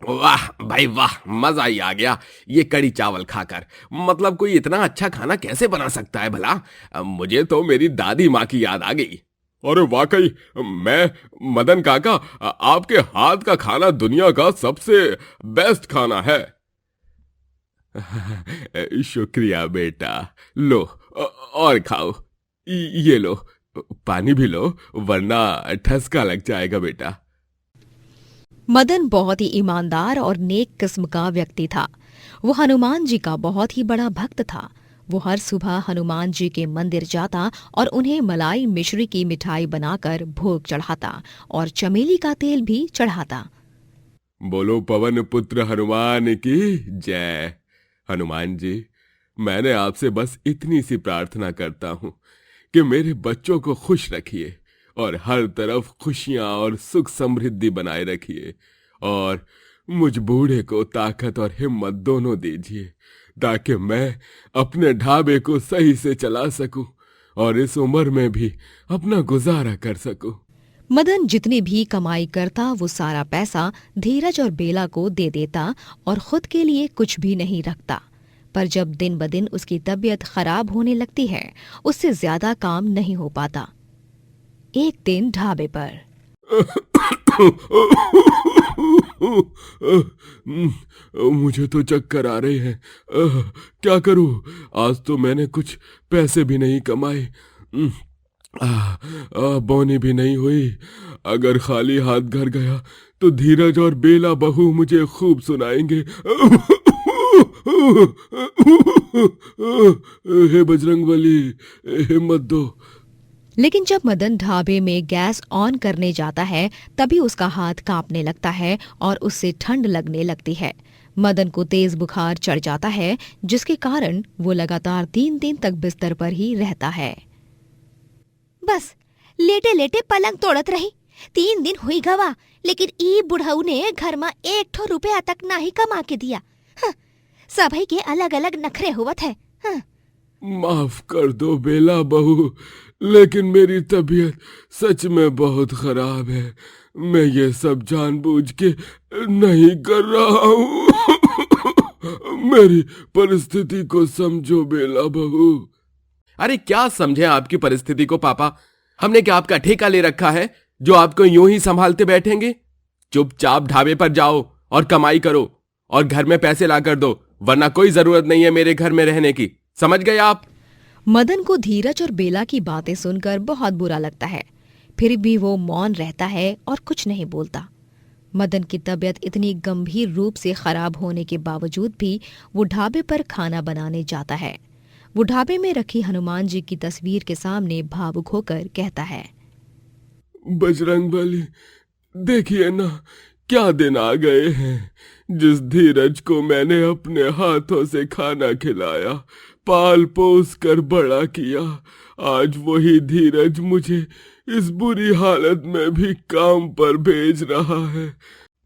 वाह भाई वाह, मजा ही आ गया ये कड़ी चावल खाकर। मतलब कोई इतना अच्छा खाना कैसे बना सकता है भला? मुझे तो मेरी दादी माँ की याद आ गई। अरे वाकई, मैं मदन काका, आपके हाथ का खाना दुनिया का सबसे बेस्ट खाना है। शुक्रिया बेटा। लो और खाओ। ये लो, पानी भी लो, वरना ठसका लग जाएगा बेटा। मदन बहुत ही ईमानदार और नेक किस्म का व्यक्ति था। वो हनुमान जी का बहुत ही बड़ा भक्त था। वो हर सुबह हनुमान जी के मंदिर जाता और उन्हें मलाई मिश्री की मिठाई बनाकर भोग चढ़ाता और चमेली का तेल भी चढ़ाता। बोलो पवन पुत्र हनुमान की जय। हनुमान जी, मैंने आपसे बस इतनी सी प्रार्थना करता हूँ कि मेरे बच्चों को खुश रखिए और हर तरफ खुशियां और सुख समृद्धि बनाए रखिए, और मुझ बूढ़े को ताकत और हिम्मत दोनों दीजिए ताकि मैं अपने ढाबे को सही से चला सकूं और इस उम्र में भी अपना गुजारा कर सकूं। मदन जितनी भी कमाई करता वो सारा पैसा धीरज और बेला को दे देता और खुद के लिए कुछ भी नहीं रखता। पर जब दिन ब दिन उसकी तबीयत खराब होने लगती है, उससे ज्यादा काम नहीं हो पाता। एक दिन ढाबे पर मुझे तो चक्कर आ रहे हैं। क्या करूं? आज तो मैंने कुछ पैसे भी नहीं कमाए, बोनी भी नहीं हुई। अगर खाली हाथ घर गया तो धीरज और बेला बहू मुझे खूब सुनाएंगे। हे बजरंगबली, हिम्मत दो। लेकिन जब मदन ढाबे में गैस ऑन करने जाता है तभी उसका हाथ कांपने लगता है और उससे ठंड लगने लगती है। मदन को तेज बुखार चढ़ जाता है, जिसके कारण वो लगातार 3 दिन तक बिस्तर पर ही रहता है। बस लेटे लेटे पलंग तोड़त रही। 3 दिन हुई गवा, लेकिन ई बुढ़ऊ ने घर में 1 ठो रुपया तक नहीं कमा के दिया। सभी के अलग अलग नखरे हुवत है। माफ कर दो बेला बहू, लेकिन मेरी तबीयत सच में बहुत खराब है। मैं ये सब जानबूझ के नहीं कर रहा हूँ। मेरी परिस्थिति को समझो बेला बहू। अरे क्या समझे आपकी परिस्थिति को पापा? हमने क्या आपका ठेका ले रखा है जो आपको यूं ही संभालते बैठेंगे? चुपचाप ढाबे पर जाओ और कमाई करो और घर में पैसे ला कर दो, वरना कोई जरूरत नहीं है मेरे घर में रहने की। समझ गए आप? मदन को धीरज और बेला की बातें सुनकर बहुत बुरा लगता है, फिर भी वो मौन रहता है और कुछ नहीं बोलता। मदन की तबीयत इतनी गंभीर रूप से खराब होने के बावजूद भी वो ढाबे पर खाना बनाने जाता है। वो ढाबे में रखी हनुमान जी की तस्वीर के सामने भावुक होकर कहता है, बजरंगबली, देखिए ना क्या दिन आ गए हैं। जिस धीरज को मैंने अपने हाथों से खाना खिलाया, पाल पोस कर बड़ा किया, आज वही धीरज मुझे इस बुरी हालत में भी काम पर भेज रहा है।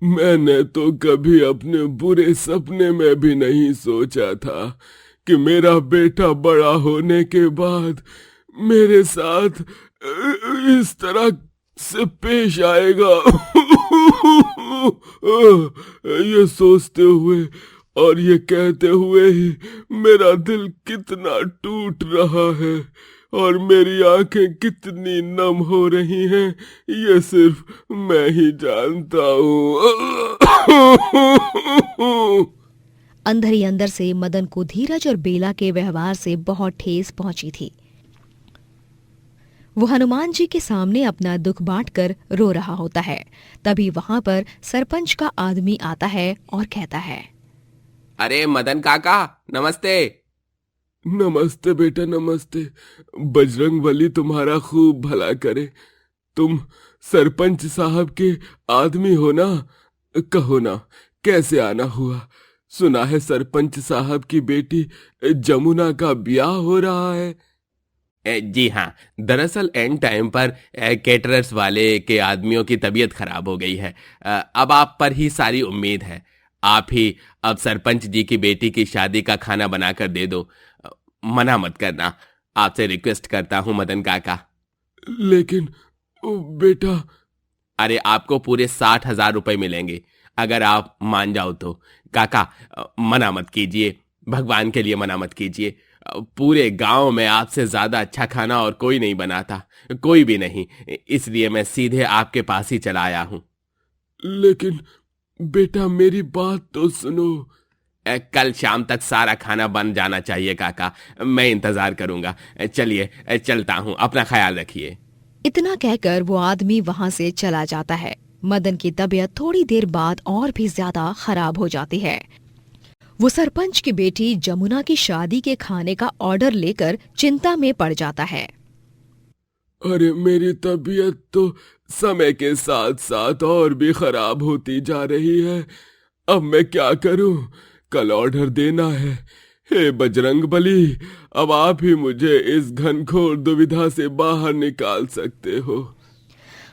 मैंने तो कभी अपने बुरे सपने में भी नहीं सोचा था कि मेरा बेटा बड़ा होने के बाद मेरे साथ इस तरह से पेश आएगा। ये सोचते हुए और ये कहते हुए ही मेरा दिल कितना टूट रहा है और मेरी आंखें कितनी नम हो रही हैं, ये सिर्फ मैं ही जानता हूँ। अंदर ही अंदर से मदन को धीरज और बेला के व्यवहार से बहुत ठेस पहुंची थी। वो हनुमान जी के सामने अपना दुख बांटकर रो रहा होता है। तभी वहां पर सरपंच का आदमी आता है और कहता है, अरे मदन काका, नमस्ते। नमस्ते बेटा, नमस्ते। बजरंगबली तुम्हारा खूब भला करे। तुम सरपंच साहब के आदमी हो ना? कहो ना, कैसे आना हुआ? सुना है सरपंच साहब की बेटी जमुना का ब्याह हो रहा है। जी हाँ, दरअसल एंड टाइम पर कैटरर्स वाले के आदमियों की तबीयत खराब हो गई है। अब आप पर ही सारी उम्मीद है। आप ही अब सरपंच जी की बेटी की शादी का खाना बनाकर दे दो। मना मत करना, आपसे रिक्वेस्ट करता हूँ मदन काका। लेकिन बेटा। अरे आपको पूरे 60,000 रुपए मिलेंगे। अगर आप मान जाओ तो। काका मना मत कीजिए, भगवान के लिए मना मत कीजिए। पूरे गांव में आपसे ज्यादा अच्छा खाना और कोई नहीं बनाता, कोई भी नहीं। इसलिए मैं सीधे आपके पास ही चला आया हूं। लेकिन बेटा मेरी बात तो सुनो। कल शाम तक सारा खाना बन जाना चाहिए काका, मैं इंतजार करूंगा। चलिए चलता हूं, अपना ख्याल रखिए। इतना कहकर वो आदमी वहाँ से चला जाता है। मदन की तबीयत थोड़ी देर बाद और भी ज्यादा खराब हो जाती है। वो सरपंच की बेटी जमुना की शादी के खाने का ऑर्डर लेकर चिंता में पड़ जाता है। अरे मेरी तबीयत तो समय के साथ साथ और भी खराब होती जा रही है। अब मैं क्या करूं? कल ऑर्डर देना है। हे बजरंग बली, अब आप ही मुझे इस घनघोर दुविधा से बाहर निकाल सकते हो।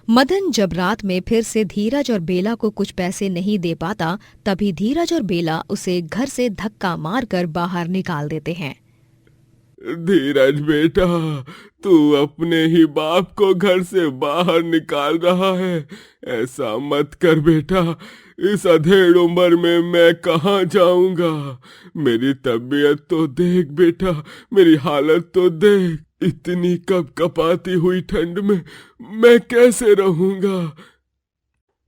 मदन जब रात में फिर से धीरज और बेला को कुछ पैसे नहीं दे पाता, तभी धीरज और बेला उसे घर से धक्का मारकर बाहर निकाल देते हैं। धीरज बेटा, तू अपने ही बाप को घर से बाहर निकाल रहा है। ऐसा मत कर बेटा। इस अधेड़ उम्र में मैं कहाँ जाऊंगा? मेरी तबीयत तो देख बेटा, मेरी हालत तो देख। इतनी कपकपाती हुई ठंड में मैं कैसे रहूंगा?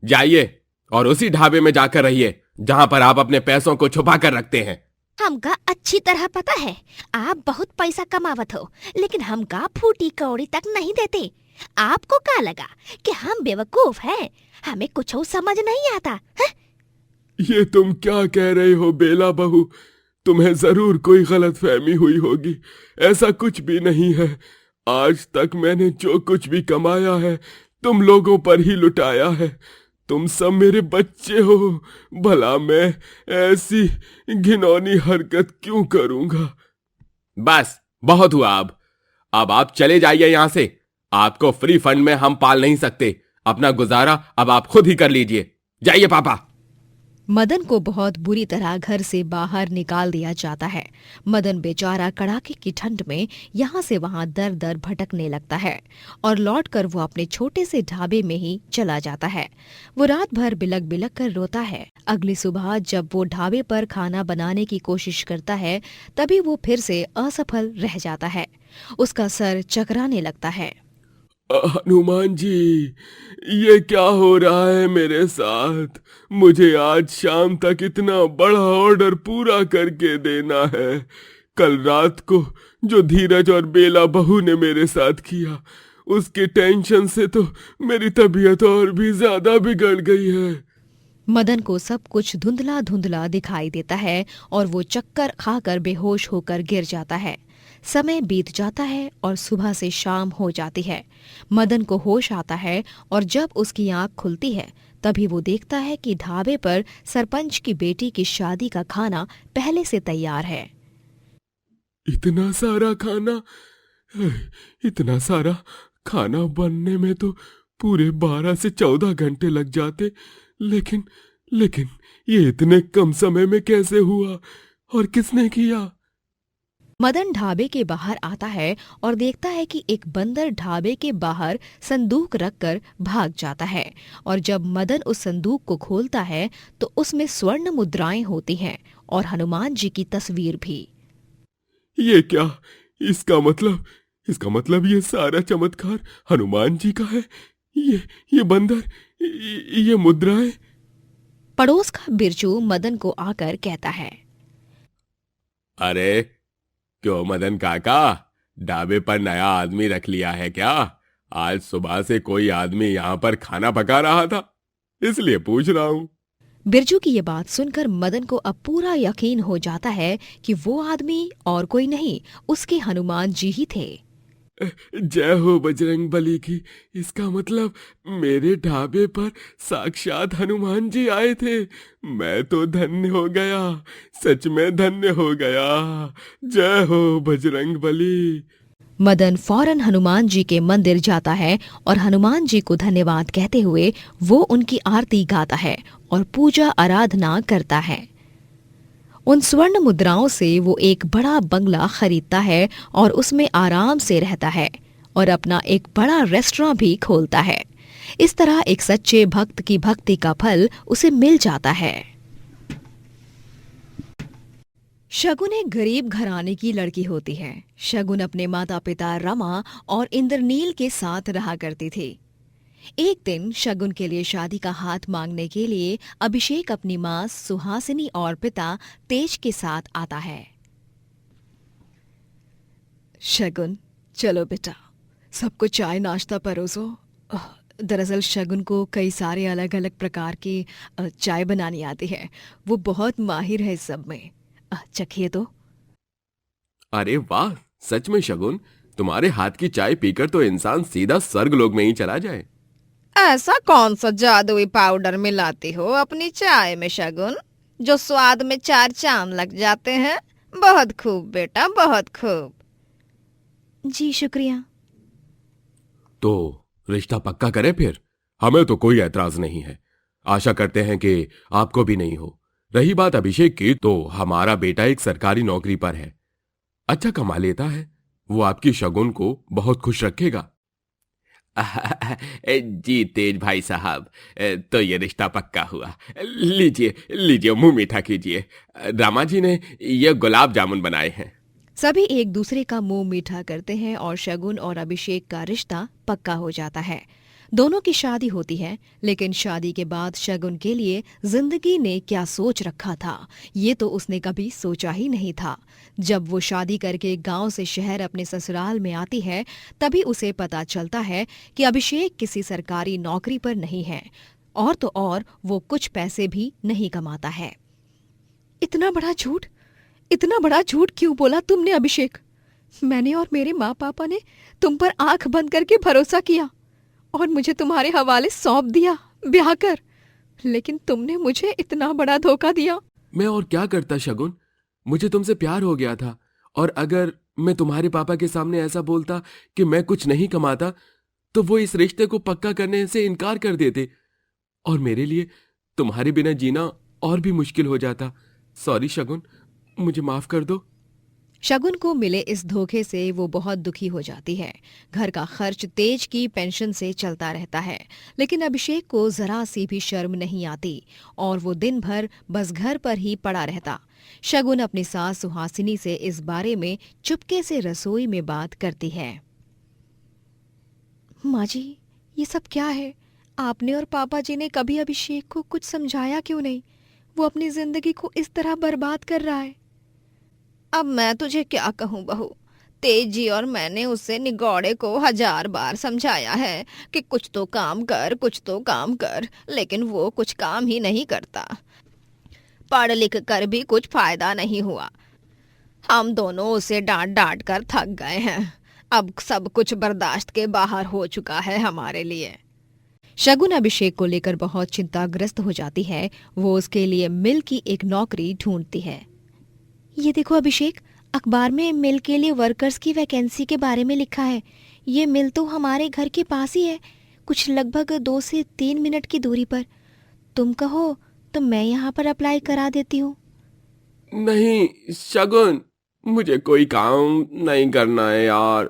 जाइए और उसी ढाबे में जाकर रहिए जहां पर आप अपने पैसों को छुपा कर रखते हैं। हमका अच्छी तरह पता है आप बहुत पैसा कमावत हो, लेकिन हमका फूटी कौड़ी तक नहीं देते। आपको क्या लगा कि हम बेवकूफ हैं? हमें कुछ समझ नहीं आता है? ये तुम क्या कह रहे हो बेला बहू? तुम्हें जरूर कोई गलतफहमी हुई होगी। ऐसा कुछ भी नहीं है। आज तक मैंने जो कुछ भी कमाया है तुम लोगों पर ही लुटाया है। तुम सब मेरे बच्चे हो। भला मैं ऐसी घिनौनी हरकत क्यों करूंगा? बस बहुत हुआ। अब आप चले जाइए यहां से। आपको फ्री फंड में हम पाल नहीं सकते। अपना गुजारा अब आप खुद ही कर लीजिए। जाइए पापा। मदन को बहुत बुरी तरह घर से बाहर निकाल दिया जाता है। मदन बेचारा कड़ाके की ठंड में यहाँ से वहाँ दर दर भटकने लगता है और लौटकर वो अपने छोटे से ढाबे में ही चला जाता है। वो रात भर बिलक बिलक कर रोता है। अगली सुबह जब वो ढाबे पर खाना बनाने की कोशिश करता है, तभी वो फिर से असफल रह जाता है। उसका सर चकराने लगता है। हनुमान जी, ये क्या हो रहा है मेरे साथ? मुझे आज शाम तक इतना बड़ा ऑर्डर पूरा करके देना है। कल रात को जो धीरज और बेला बहू ने मेरे साथ किया, उसके टेंशन से तो मेरी तबीयत और भी ज्यादा बिगड़ गई है। मदन को सब कुछ धुंधला धुंधला दिखाई देता है और वो चक्कर खाकर बेहोश होकर गिर जाता है। समय बीत जाता है और सुबह से शाम हो जाती है। मदन को होश आता है और जब उसकी आंख खुलती है, तभी वो देखता है कि ढाबे पर सरपंच की बेटी की शादी का खाना पहले से तैयार है। इतना सारा खाना, इतना सारा खाना बनने में तो पूरे 12 से 14 घंटे लग जाते। लेकिन ये इतने कम समय में कैसे हुआ और किसने किया? मदन ढाबे के बाहर आता है और देखता है कि एक बंदर ढाबे के बाहर संदूक रखकर भाग जाता है। और जब मदन उस संदूक को खोलता है तो उसमें स्वर्ण मुद्राएं होती हैं और हनुमान जी की तस्वीर भी। ये क्या? इसका मतलब ये सारा चमत्कार हनुमान जी का है। ये बंदर, ये मुद्राएं। पड़ोस का बिरजू मदन को आकर कहता है, अरे क्यों मदन काका, ढाबे पर नया आदमी रख लिया है क्या? आज सुबह से कोई आदमी यहाँ पर खाना पका रहा था, इसलिए पूछ रहा हूँ। बिरजू की ये बात सुनकर मदन को अब पूरा यकीन हो जाता है कि वो आदमी और कोई नहीं, उसके हनुमान जी ही थे। जय हो बजरंग बली की। इसका मतलब मेरे ढाबे पर साक्षात हनुमान जी आए थे। मैं तो धन्य हो गया, सच में धन्य हो गया। जय हो बजरंग बली। मदन फौरन हनुमान जी के मंदिर जाता है और हनुमान जी को धन्यवाद कहते हुए वो उनकी आरती गाता है और पूजा आराधना करता है। उन स्वर्ण मुद्राओं से वो एक बड़ा बंगला खरीदता है और उसमें आराम से रहता है और अपना एक बड़ा रेस्टोरेंट भी खोलता है। इस तरह एक सच्चे भक्त की भक्ति का फल उसे मिल जाता है। शगुन एक गरीब घराने की लड़की होती है। शगुन अपने माता पिता रमा और इंद्रनील के साथ रहा करती थी। एक दिन शगुन के लिए शादी का हाथ मांगने के लिए अभिषेक अपनी मां सुहासिनी और पिता तेज के साथ आता है। शगुन, चलो बेटा, सबको चाय नाश्ता परोसो। दरअसल शगुन को कई सारे अलग अलग प्रकार की चाय बनानी आती है। वो बहुत माहिर है इस सब में। चखिए तो। अरे वाह, सच में शगुन, तुम्हारे हाथ की चाय पीकर तो इंसान सीधा स्वर्गलोक में ही चला जाए। ऐसा कौन सा जादुई पाउडर मिलाती हो अपनी चाय में शगुन, जो स्वाद में 4 चांद लग जाते हैं? बहुत खूब बेटा, बहुत खूब। जी शुक्रिया। तो रिश्ता पक्का करें फिर? हमें तो कोई ऐतराज नहीं है। आशा करते हैं कि आपको भी नहीं हो। रही बात अभिषेक की, तो हमारा बेटा एक सरकारी नौकरी पर है, अच्छा कमा लेता है। वो आपकी शगुन को बहुत खुश रखेगा। जी तेज भाई साहब, तो ये रिश्ता पक्का हुआ। लीजिए लीजिए, मुंह मीठा कीजिए। रामा जी ने ये गुलाब जामुन बनाए हैं। सभी एक दूसरे का मुंह मीठा करते हैं और शगुन और अभिषेक का रिश्ता पक्का हो जाता है। दोनों की शादी होती है, लेकिन शादी के बाद शगुन के लिए जिंदगी ने क्या सोच रखा था, ये तो उसने कभी सोचा ही नहीं था। जब वो शादी करके गांव से शहर अपने ससुराल में आती है, तभी उसे पता चलता है कि अभिषेक किसी सरकारी नौकरी पर नहीं है, और तो और वो कुछ पैसे भी नहीं कमाता है। इतना बड़ा झूठ क्यों बोला तुमने अभिषेक? मैंने और मेरे माँ पापा ने तुम पर आंख बंद करके भरोसा किया और मुझे तुम्हारे हवाले सौंप दिया ब्याह कर, लेकिन तुमने मुझे इतना बड़ा धोखा दिया। मैं और क्या करता शगुन, मुझे तुमसे प्यार हो गया था, और अगर मैं तुम्हारे पापा के सामने ऐसा बोलता कि मैं कुछ नहीं कमाता, तो वो इस रिश्ते को पक्का करने से इनकार कर देते, और मेरे लिए तुम्हारे बिना जीना और भी मुश्किल हो जाता। सॉरी शगुन, मुझे माफ कर दो। शगुन को मिले इस धोखे से वो बहुत दुखी हो जाती है। घर का खर्च तेज की पेंशन से चलता रहता है, लेकिन अभिषेक को जरा सी भी शर्म नहीं आती और वो दिन भर बस घर पर ही पड़ा रहता। शगुन अपनी सास सुहासिनी से इस बारे में चुपके से रसोई में बात करती है। माँ जी, ये सब क्या है? आपने और पापा जी ने कभी अभिषेक को कुछ समझाया क्यों नहीं? वो अपनी जिंदगी को इस तरह बर्बाद कर रहा है। अब मैं तुझे क्या कहूँ बहू, तेज जी और मैंने उससे निगौड़े को 1000 बार समझाया है कि कुछ तो काम कर, कुछ तो काम कर, लेकिन वो कुछ काम ही नहीं करता। पढ़ लिख कर भी कुछ फायदा नहीं हुआ। हम दोनों उसे डांट डांट कर थक गए हैं। अब सब कुछ बर्दाश्त के बाहर हो चुका है हमारे लिए। शगुन अभिषेक को लेकर बहुत चिंताग्रस्त हो जाती है। वो उसके लिए मिल की एक नौकरी ढूंढती है। ये देखो अभिषेक, अखबार में मिल के लिए वर्कर्स की वैकेंसी के बारे में लिखा है। ये मिल तो हमारे घर के पास ही है, कुछ लगभग 2 से 3 मिनट की दूरी पर। तुम कहो तो मैं यहाँ पर अप्लाई करा देती हूँ। नहीं शगुन, मुझे कोई काम नहीं करना है यार।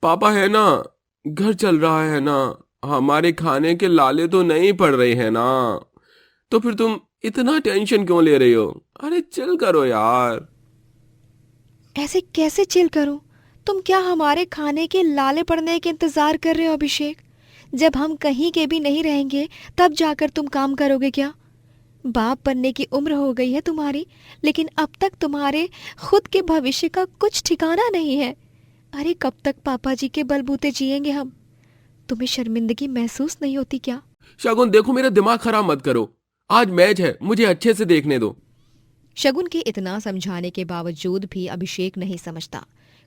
पापा है ना, घर चल रहा है ना, हमारे खाने के लाले तो नहीं पड़ रहे हैं ना, तो फिर तुम इतना टेंशन क्यों ले रही हो? अरे चिल करो यार। ऐसे कैसे चिल करूं? तुम क्या हमारे खाने के लाले पड़ने के इंतजार कर रहे हो अभिषेक? जब हम कहीं के भी नहीं रहेंगे तब जाकर तुम काम करोगे क्या? बाप बनने की उम्र हो गई है तुम्हारी, लेकिन अब तक तुम्हारे खुद के भविष्य का कुछ ठिकाना नहीं है। अरे कब तक पापा जी के बलबूते जिएंगे हम? तुम्हें शर्मिंदगी महसूस नहीं होती क्या? शगुन देखो, मेरा दिमाग खराब मत करो। आज मैच है, मुझे अच्छे से देखने दो। शगुन के इतना समझाने के बावजूद भी अभिषेक नहीं समझता।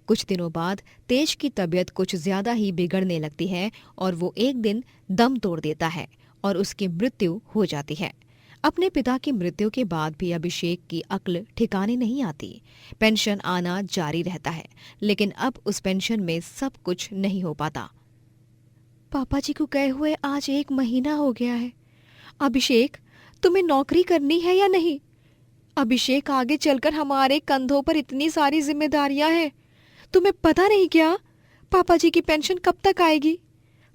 कुछ दिनों बाद तेज की तबीयत कुछ ज्यादा ही बिगड़ने लगती है और वो एक दिन दम तोड़ देता है और उसकी मृत्यु हो जाती है। अपने पिता की मृत्यु के बाद भी अभिषेक की अक्ल ठिकाने नहीं आती। पेंशन आना जारी रहता है, लेकिन अब उस पेंशन में सब कुछ नहीं हो पाता। पापा जी को गए हुए आज 1 महीना हो गया है। अभिषेक, तुम्हें नौकरी करनी है या नहीं? अभिषेक, आगे चलकर हमारे कंधों पर इतनी सारी जिम्मेदारियां हैं। तुम्हें पता नहीं क्या पापा जी की पेंशन कब तक आएगी?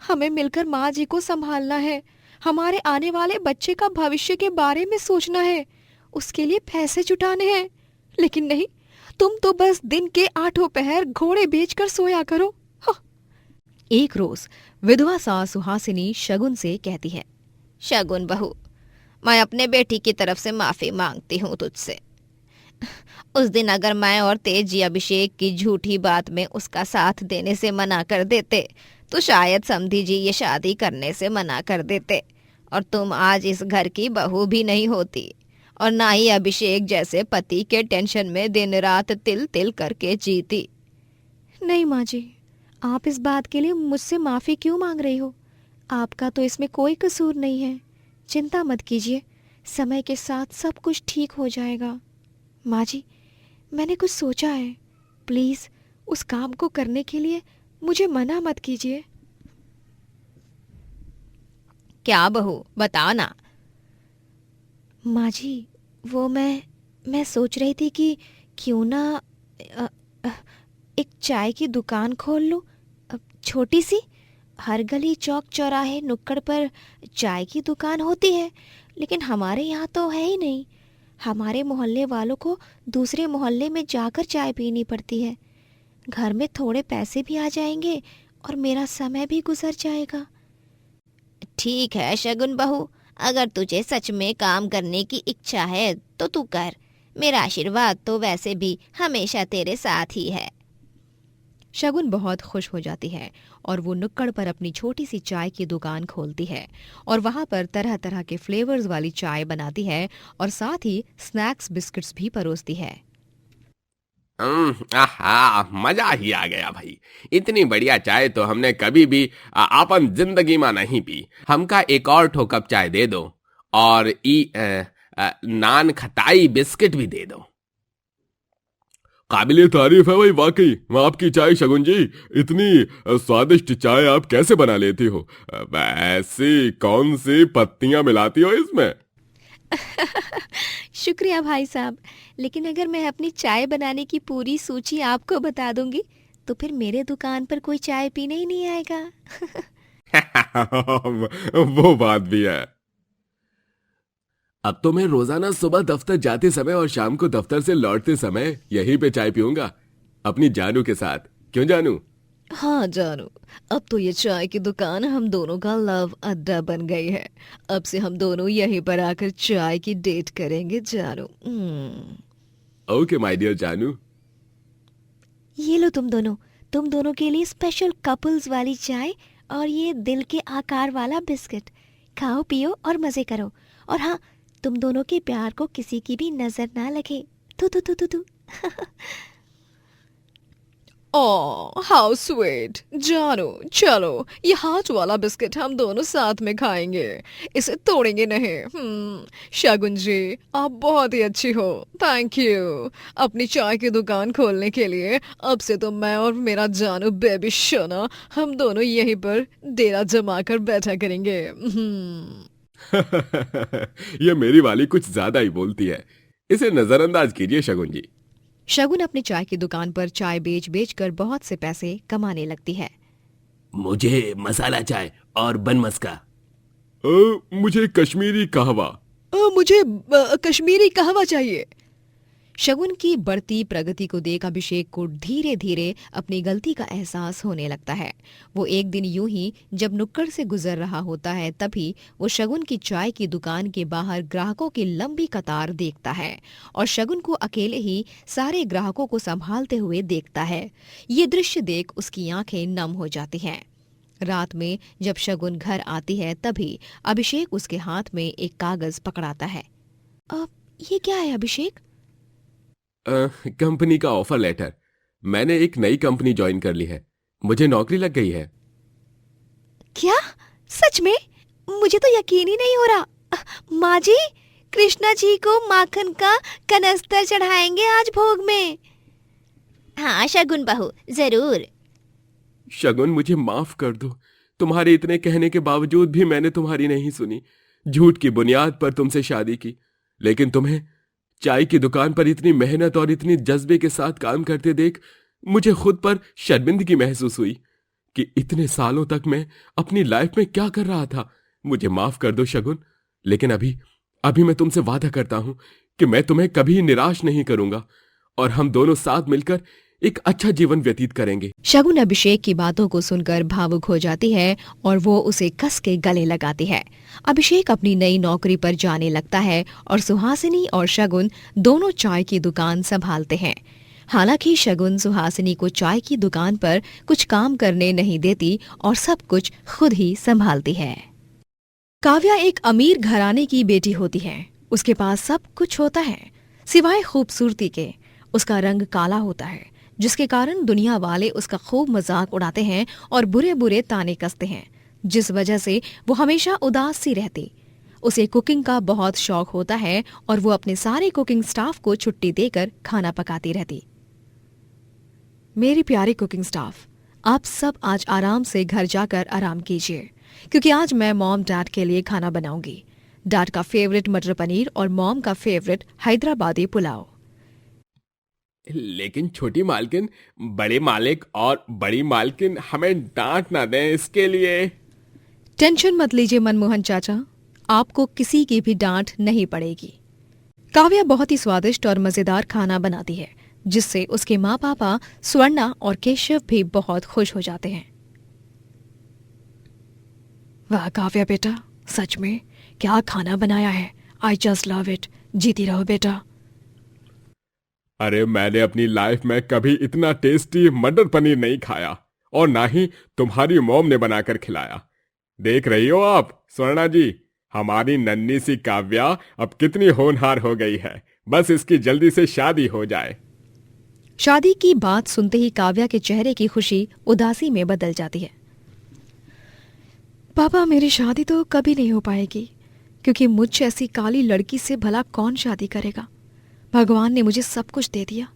हमें मिलकर माँ जी को संभालना है, हमारे आने वाले बच्चे का भविष्य के बारे में सोचना है, उसके लिए पैसे जुटाने हैं। लेकिन नहीं, तुम तो बस दिन के 8 पहर घोड़े बेचकर सोया करो। एक रोज विधवा सास सुहासिनी शगुन से कहती है, शगुन बहू, मैं अपने बेटी की तरफ से माफी मांगती हूँ तुझसे। उस दिन अगर मैं और तेजी अभिषेक की झूठी बात में उसका साथ देने से मना कर देते तो शायद समधी जी ये शादी करने से मना कर देते और तुम आज इस घर की बहू भी नहीं होती और ना ही अभिषेक जैसे पति के टेंशन में दिन रात तिल तिल करके जीती। नहीं माँ जी, आप इस बात के लिए मुझसे माफी क्यों मांग रही हो? आपका तो इसमें कोई कसूर नहीं है। चिंता मत कीजिए, समय के साथ सब कुछ ठीक हो जाएगा। माँ जी, मैंने कुछ सोचा है, प्लीज उस काम को करने के लिए मुझे मना मत कीजिए। क्या बहू, बताओ ना। माँ जी, वो मैं सोच रही थी कि क्यों ना अ, अ, एक चाय की दुकान खोल लूं, छोटी सी। हर गली चौक चौराहे नुक्कड़ पर चाय की दुकान होती है, लेकिन हमारे यहाँ तो है ही नहीं। हमारे मोहल्ले वालों को दूसरे मोहल्ले में जाकर चाय पीनी पड़ती है। घर में थोड़े पैसे भी आ जाएंगे और मेरा समय भी गुजर जाएगा। ठीक है शगुन बहू, अगर तुझे सच में काम करने की इच्छा है तो तू कर। मेरा आशीर्वाद तो वैसे भी हमेशा तेरे साथ ही है। शगुन बहुत खुश हो जाती है और वो नुक्कड़ पर अपनी छोटी सी चाय की दुकान खोलती है और वहां पर तरह तरह के फ्लेवर्स वाली चाय बनाती है और साथ ही स्नैक्स बिस्किट्स भी परोसती है। आहा, मजा ही आ गया भाई। इतनी बढ़िया चाय तो हमने कभी भी अपन जिंदगी में नहीं पी। हमका एक और ठो कप चाय दे दो और नान खटाई बिस्किट भी दे दो। काबिले तारीफ है भाई, वाकई आपकी चाय शगुन जी। इतनी स्वादिष्ट चाय आप कैसे बना लेती हो? ऐसी कौन सी पत्तियां मिलाती हो इसमें? शुक्रिया भाई साहब, लेकिन अगर मैं अपनी चाय बनाने की पूरी सूची आपको बता दूंगी तो फिर मेरे दुकान पर कोई चाय पीने ही नहीं आएगा। वो बात भी है। अब तो मैं रोजाना सुबह दफ्तर जाते समय और शाम को दफ्तर से लौटते समय यहीं पे चाय पीऊंगा अपनी जानू के साथ। क्यों जानू? हाँ जानू, अब तो ये चाय की दुकान हम दोनों का लव अड्डा बन गई है। अब से हम दोनों यहीं पर आकर चाय की डेट करेंगे जानू। ओके माय डियर जानू। ये लो तुम दोनों के लिए स्पेशल कपल्स वाली चाय और ये दिल के आकार वाला बिस्किट। खाओ पियो और मजे करो। और हाँ, तुम दोनों के प्यार को किसी की भी नजर ना लगे। तू तू तू तू तू। Oh how sweet. जानू चलो, ये हाथ वाला बिस्किट हम दोनों साथ में खाएंगे, इसे तोड़ेंगे नहीं। शगुन जी, आप बहुत ही अच्छी हो, थैंक यू। अपनी चाय की दुकान खोलने के लिए अब से तो मैं और मेरा जानू बेबी शोना हम दोनों यहीं पर डेरा जमा कर बैठा करेंगे। ये मेरी वाली कुछ ज्यादा ही बोलती है, इसे नजरअंदाज कीजिए शगुन जी। शगुन अपनी चाय की दुकान पर चाय बेच बेच कर बहुत से पैसे कमाने लगती है। मुझे मसाला चाय और बन मस्का। मुझे कश्मीरी कहवा। मुझे कश्मीरी कहवा चाहिए। शगुन की बढ़ती प्रगति को देख अभिषेक को धीरे धीरे अपनी गलती का एहसास होने लगता है। वो एक दिन यूं ही जब नुक्कड़ से गुजर रहा होता है तभी वो शगुन की चाय की दुकान के बाहर ग्राहकों की लंबी कतार देखता है और शगुन को अकेले ही सारे ग्राहकों को संभालते हुए देखता है। ये दृश्य देख उसकी आंखें नम हो जाती हैं। रात में जब शगुन घर आती है तभी अभिषेक उसके हाथ में एक कागज पकड़ाता है। अब ये क्या है अभिषेक? कंपनी का ऑफर लेटर। मैंने एक नई कंपनी ज्वाइन कर ली है, मुझे नौकरी लग गई है। क्या? सच में? मुझे तो यकीन ही नहीं हो रहा। माँ जी, कृष्णा जी को माखन का कनस्तर चढ़ाएंगे आज भोग में। हाँ शगुन बहू, जरूर। शगुन मुझे माफ कर दो, तुम्हारे इतने कहने के बावजूद भी मैंने तुम्हारी नहीं सुनी। झूठ की बुनियाद पर तुमसे शादी की, लेकिन तुम्हें चाय की दुकान पर इतनी मेहनत और इतनी जज्बे के साथ काम करते देख मुझे खुद पर शर्मिंदगी महसूस हुई। कि इतने सालों तक मैं अपनी लाइफ में क्या कर रहा था। मुझे माफ कर दो शगुन, लेकिन अभी मैं तुमसे वादा करता हूं कि मैं तुम्हें कभी निराश नहीं करूंगा और हम दोनों साथ मिलकर एक अच्छा जीवन व्यतीत करेंगे। शगुन अभिषेक की बातों को सुनकर भावुक हो जाती है और वो उसे कस के गले लगाती है। अभिषेक अपनी नई नौकरी पर जाने लगता है और सुहासिनी और शगुन दोनों चाय की दुकान संभालते हैं। हालांकि शगुन सुहासिनी को चाय की दुकान पर कुछ काम करने नहीं देती और सब कुछ खुद ही संभालती है। काव्या एक अमीर घराने की बेटी होती है। उसके पास सब कुछ होता है सिवाय खूबसूरती के। उसका रंग काला होता है, जिसके कारण दुनिया वाले उसका खूब मजाक उड़ाते हैं और बुरे बुरे ताने कसते हैं, जिस वजह से वो हमेशा उदास सी रहती। उसे कुकिंग का बहुत शौक होता है और वो अपने सारे कुकिंग स्टाफ को छुट्टी देकर खाना पकाती रहती। मेरी प्यारी कुकिंग स्टाफ, आप सब आज आराम से घर जाकर आराम कीजिए, क्योंकि आज मैं मॉम डैड के लिए खाना बनाऊंगी। डैड का फेवरेट मटर पनीर और मॉम का फेवरेट हैदराबादी पुलाव। लेकिन छोटी मालकिन, बड़े मालिक और बड़ी मालकिन हमें डांट ना दें इसके लिए। टेंशन मत लीजिए मनमोहन चाचा, आपको किसी की भी डांट नहीं पड़ेगी। काव्या बहुत ही स्वादिष्ट और मजेदार खाना बनाती है, जिससे उसके माँ पापा स्वर्णा और केशव भी बहुत खुश हो जाते हैं। वाह काव्या बेटा, सच में क्या खाना बनाया है। I just love it. जीती रहो बेटा। अरे मैंने अपनी लाइफ में कभी इतना टेस्टी मटर पनीर नहीं खाया और ना ही तुम्हारी मॉम ने बनाकर खिलाया। देख रही हो आप स्वर्णा जी, हमारी नन्ही सी काव्या अब कितनी होनहार हो गई है। बस इसकी जल्दी से शादी हो जाए। शादी की बात सुनते ही काव्या के चेहरे की खुशी उदासी में बदल जाती है। पापा, मेरी शादी तो कभी नहीं हो पाएगी, क्योंकि मुझ ऐसी काली लड़की से भला कौन शादी करेगा। भगवान ने मुझे सब कुछ दे दिया,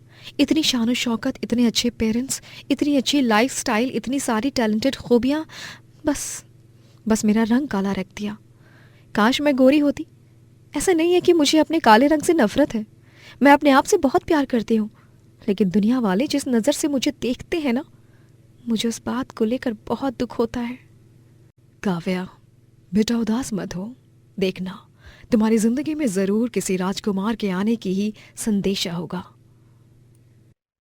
इतनी शान शौकत, इतने अच्छे पेरेंट्स, इतनी अच्छी लाइफस्टाइल, इतनी सारी टैलेंटेड खूबियां, बस मेरा रंग काला रख दिया। काश मैं गोरी होती। ऐसा नहीं है कि मुझे अपने काले रंग से नफरत है, मैं अपने आप से बहुत प्यार करती हूँ, लेकिन दुनिया वाले जिस नज़र से मुझे देखते हैं ना, मुझे उस बात को लेकर बहुत दुख होता है। काव्या बेटा, उदास मत हो। देखना, तुम्हारी जिंदगी में जरूर किसी राजकुमार के आने की ही संदेशा होगा।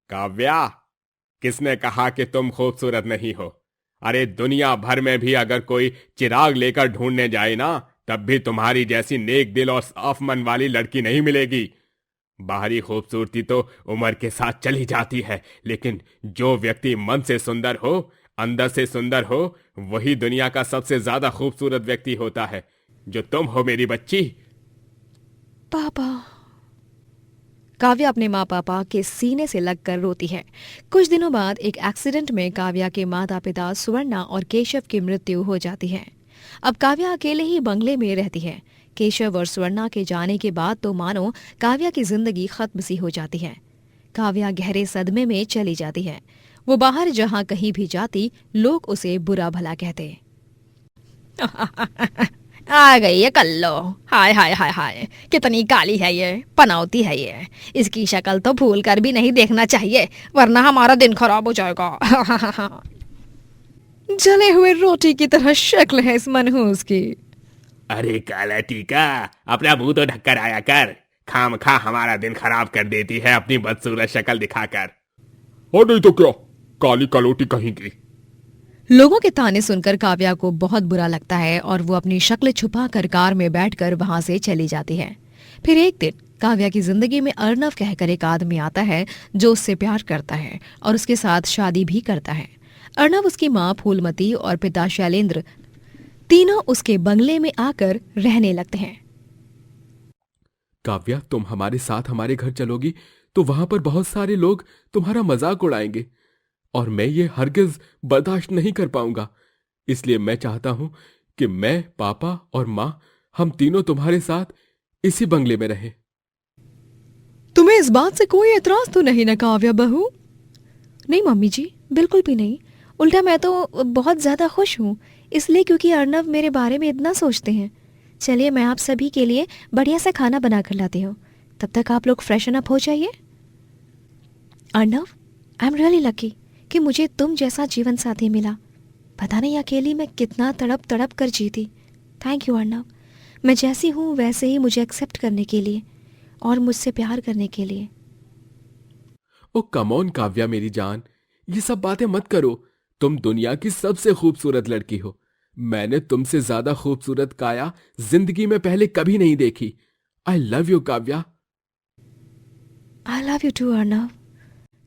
काव्या, किसने कहा कि तुम खूबसूरत नहीं हो? अरे दुनिया भर में भी अगर कोई चिराग लेकर ढूंढने जाए ना, तब भी तुम्हारी जैसी नेक दिल और साफ मन वाली लड़की नहीं मिलेगी। बाहरी खूबसूरती तो उम्र के साथ चली जाती है, लेकिन जो व्यक्ति मन से सुंदर हो, अंदर से सुंदर हो, वही दुनिया का सबसे ज्यादा खूबसूरत व्यक्ति होता है, जो तुम हो मेरी बच्ची। पापा। काव्या अपने माँ पापा के सीने से लगकर रोती है। कुछ दिनों बाद एक एक्सीडेंट में काव्या के माता पिता सुवर्णा और केशव की मृत्यु हो जाती है। अब काव्या अकेले ही बंगले में रहती है। केशव और स्वर्णा के जाने के बाद तो मानो काव्या की जिंदगी खत्म सी हो जाती है। काव्या गहरे सदमे में चली जाती है। वो बाहर जहाँ कहीं भी जाती, लोग उसे बुरा भला कहते। आ गई है कल्लो। हाय हाय हाय हाय, कितनी काली है ये, पनौती है ये। इसकी शक्ल तो भूल कर भी नहीं देखना चाहिए, वरना हमारा दिन खराब हो जाएगा। जले हुए रोटी की तरह शक्ल है इस मनहूस की। अरे काला टीका, अपना मुंह तो ढककर आया कर। खामखा हमारा दिन खराब कर देती है अपनी बदसूरत शक्ल दिखाकर। और नहीं तो क्या, काली कलोटी कहीं की। लोगों के ताने सुनकर काव्या को बहुत बुरा लगता है और वो अपनी शक्ल छुपाकर कार में बैठकर वहां से चली जाती है। फिर एक दिन काव्या की जिंदगी में अर्नव कहकर एक आदमी आता है जो उससे प्यार करता है और उसके साथ शादी भी करता है। अर्नव, उसकी माँ फूलमती और पिता शैलेंद्र तीनों उसके बंगले में आकर रहने लगते हैं। काव्या, तुम हमारे साथ हमारे घर चलोगी तो वहां पर बहुत सारे लोग तुम्हारा मजाक उड़ाएंगे और मैं ये हरगिज बर्दाश्त नहीं कर पाऊंगा। इसलिए मैं चाहता हूं कि मैं, पापा और माँ, हम तीनों तुम्हारे साथ इसी बंगले में रहें। तुम्हें इस बात से कोई एतराज तो नहीं ना काव्या बहू? नहीं मम्मी जी, बिल्कुल भी नहीं। उल्टा मैं तो बहुत ज्यादा खुश हूँ, इसलिए क्योंकि अर्नव मेरे बारे में इतना सोचते हैं। चलिए, मैं आप सभी के लिए बढ़िया सा खाना बना कर लाती हूँ, तब तक आप लोग फ्रेशन अप हो जाइए। Arnav, I am really lucky कि मुझे तुम जैसा जीवन साथी मिला। पता नहीं अकेली मैं कितना तड़प तड़प कर जीती। थैंक यू अर्नव, मैं जैसी हूँ वैसे ही मुझे एक्सेप्ट करने के लिए और मुझसे प्यार करने के लिए। ओ कम ऑन काव्या मेरी जान, ये सब बातें मत करो। तुम दुनिया की सबसे खूबसूरत लड़की हो। मैंने तुमसे ज्यादा खूबसूरत काया जिंदगी में पहले कभी नहीं देखी। I love you Kavya. I love you too Arnav.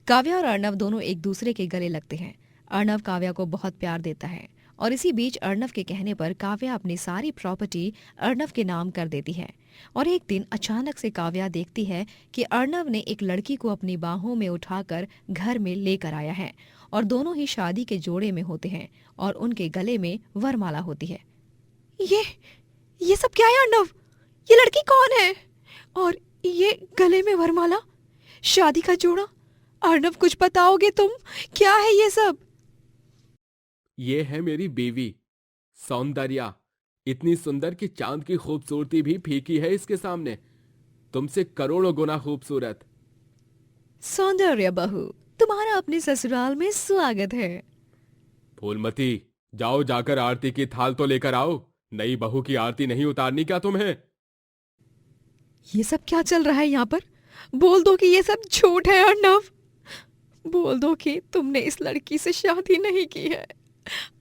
Kavya और अर्नव दोनों एक दूसरे के गले लगते हैं। अर्नव काव्या को बहुत प्यार देता है और इसी बीच अर्नव के कहने पर काव्या अपनी सारी प्रॉपर्टी अर्नव के नाम कर देती है। और एक दिन अचानक से काव्या देखती है कि अर्नव ने एक लड़की को अपनी बाहों में उठाकर घर में लेकर आया है और दोनों ही शादी के जोड़े में होते हैं और उनके गले में वरमाला होती है। ये सब क्या है अर्नव? ये लड़की कौन है? और ये गले में वरमाला, शादी का जोड़ा? अर्नव कुछ बताओगे तुम, क्या है ये सब? ये है मेरी बीवी सौंदर्या, इतनी सुंदर कि चांद की खूबसूरती भी फीकी है इसके सामने। तुमसे करोड़ों गुना खूबसूरत। सौंदर्य बहू, तुम्हारा अपने ससुराल में स्वागत है। फूलमती, जाओ जाकर आरती की थाल तो लेकर आओ। नई बहू की आरती नहीं उतारनी क्या तुम्हें? ये सब क्या चल रहा है यहाँ पर? बोल दो कि ये सब झूठ है अर्नव। बोल दो कि तुमने इस लड़की से शादी नहीं की है।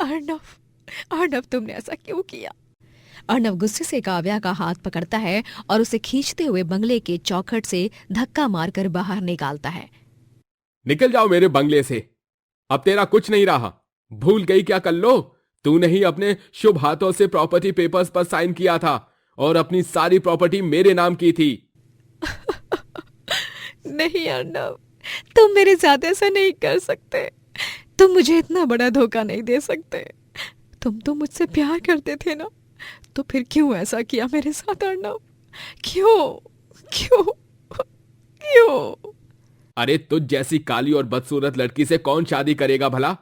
अर्नव तुमने ऐसा क्यों किया? अर्नव गुस्से से काव्या का हाथ पकड़ता है और उसे खींचते हुए बंगले के चौखट से धक्का मारकर बाहर निकालता है। निकल जाओ मेरे बंगले से, अब तेरा कुछ नहीं रहा। भूल गई क्या कल्लो? तूने ही अपने शुभ हाथों से प्रॉपर्टी पेपर्स पर साइन किया था और अपनी सारी प्रॉपर्टी मेरे नाम की थी। नहीं अर्नव, तुम मेरे साथ ऐसा नहीं कर सकते। तुम मुझे इतना बड़ा धोखा नहीं दे सकते। तुम तो मुझसे प्यार करते थे ना, तो फिर क्यों ऐसा किया मेरे साथ अर्नव? क्यों क्यों क्यों? अरे तुझ जैसी काली और बदसूरत लड़की से कौन शादी करेगा भला?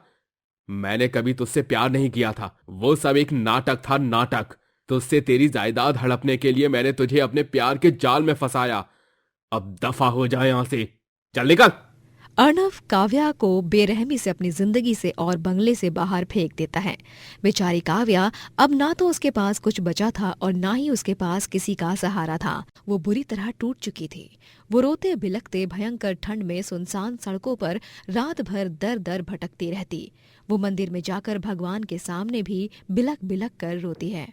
मैंने कभी तुझसे प्यार नहीं किया था, वो सब एक नाटक था, नाटक। तुझसे तेरी जायदाद हड़पने के लिए मैंने तुझे अपने प्यार के जाल में फंसाया। अब दफा हो जाए यहां से, चल निकल। अर्नव काव्या को बेरहमी से अपनी जिंदगी से और बंगले से बाहर फेंक देता है। बेचारी काव्या अब ना तो उसके पास कुछ बचा था और ना ही उसके पास किसी का सहारा था। वो बुरी तरह टूट चुकी थी। वो रोते बिलखते भयंकर ठंड में सुनसान सड़कों पर रात भर दर दर भटकती रहती। वो मंदिर में जाकर भगवान के सामने भी बिलख बिलख कर रोती है।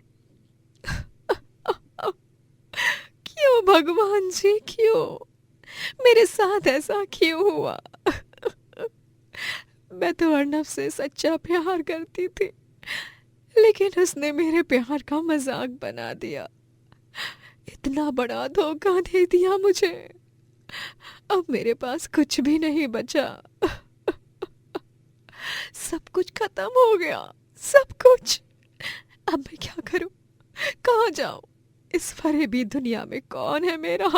क्यों भगवान जी, क्यों मेरे साथ ऐसा क्यों हुआ? मैं तो अर्नव से सच्चा प्यार करती थी, लेकिन उसने मेरे प्यार का मजाक बना दिया। इतना बड़ा धोखा दे दिया मुझे। अब मेरे पास कुछ भी नहीं बचा। सब कुछ खत्म हो गया, सब कुछ। अब मैं क्या करूं? कहाँ जाऊं? इस फरेबी दुनिया में कौन है मेरा?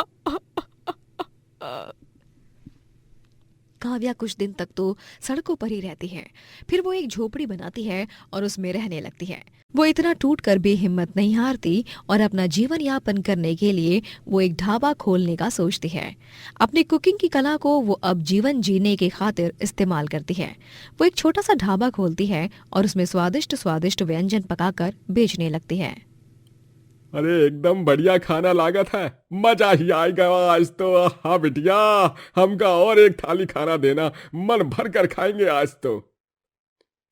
काव्या कुछ दिन तक तो सड़कों पर ही रहती है। फिर वो एक झोपड़ी बनाती है और उसमें रहने लगती है। वो इतना टूटकर भी हिम्मत नहीं हारती और अपना जीवन यापन करने के लिए वो एक ढाबा खोलने का सोचती है। अपनी कुकिंग की कला को वो अब जीवन जीने की खातिर इस्तेमाल करती है। वो एक छोटा सा ढाबा खोलती है और उसमें स्वादिष्ट स्वादिष्ट व्यंजन पकाकर बेचने लगती है। अरे एकदम बढ़िया खाना लागत है, मजा ही आएगा आज तो। हाँ बिटिया, हमका और एक थाली खाना देना, मन भर कर खाएंगे आज तो।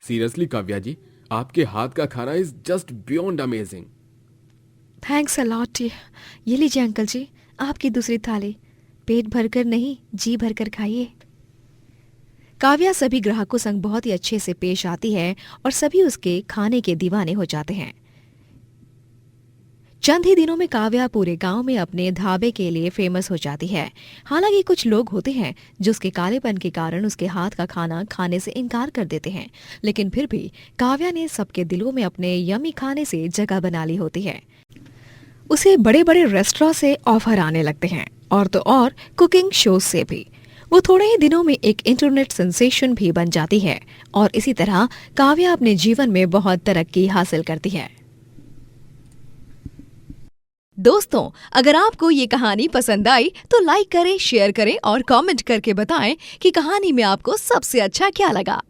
सीरियसली काव्या जी, आपके हाथ का खाना is just beyond amazing. Thanks a lot. ये लीजिए अंकल जी, आपकी दूसरी थाली। पेट भरकर नहीं, जी भरकर खाइए। काव्या सभी ग्राहकों संग बहुत ही अच्छे से पेश आती है और सभी उसके खाने के दीवाने हो जाते हैं। चंद ही दिनों में काव्या पूरे गांव में अपने ढाबे के लिए फेमस हो जाती है। हालांकि कुछ लोग होते हैं जो उसके कालेपन के कारण उसके हाथ का खाना खाने से इनकार कर देते हैं, लेकिन फिर भी काव्या ने सबके दिलों में अपने यमी खाने से जगह बना ली होती है। उसे बड़े बड़े रेस्टोरेंट से ऑफर आने लगते हैं और तो और कुकिंग शो से भी। वो थोड़े ही दिनों में एक इंटरनेट सेंसेशन भी बन जाती है और इसी तरह काव्या अपने जीवन में बहुत तरक्की हासिल करती है। दोस्तों, अगर आपको ये कहानी पसंद आई तो लाइक करें, शेयर करें और कमेंट करके बताएं कि कहानी में आपको सबसे अच्छा क्या लगा।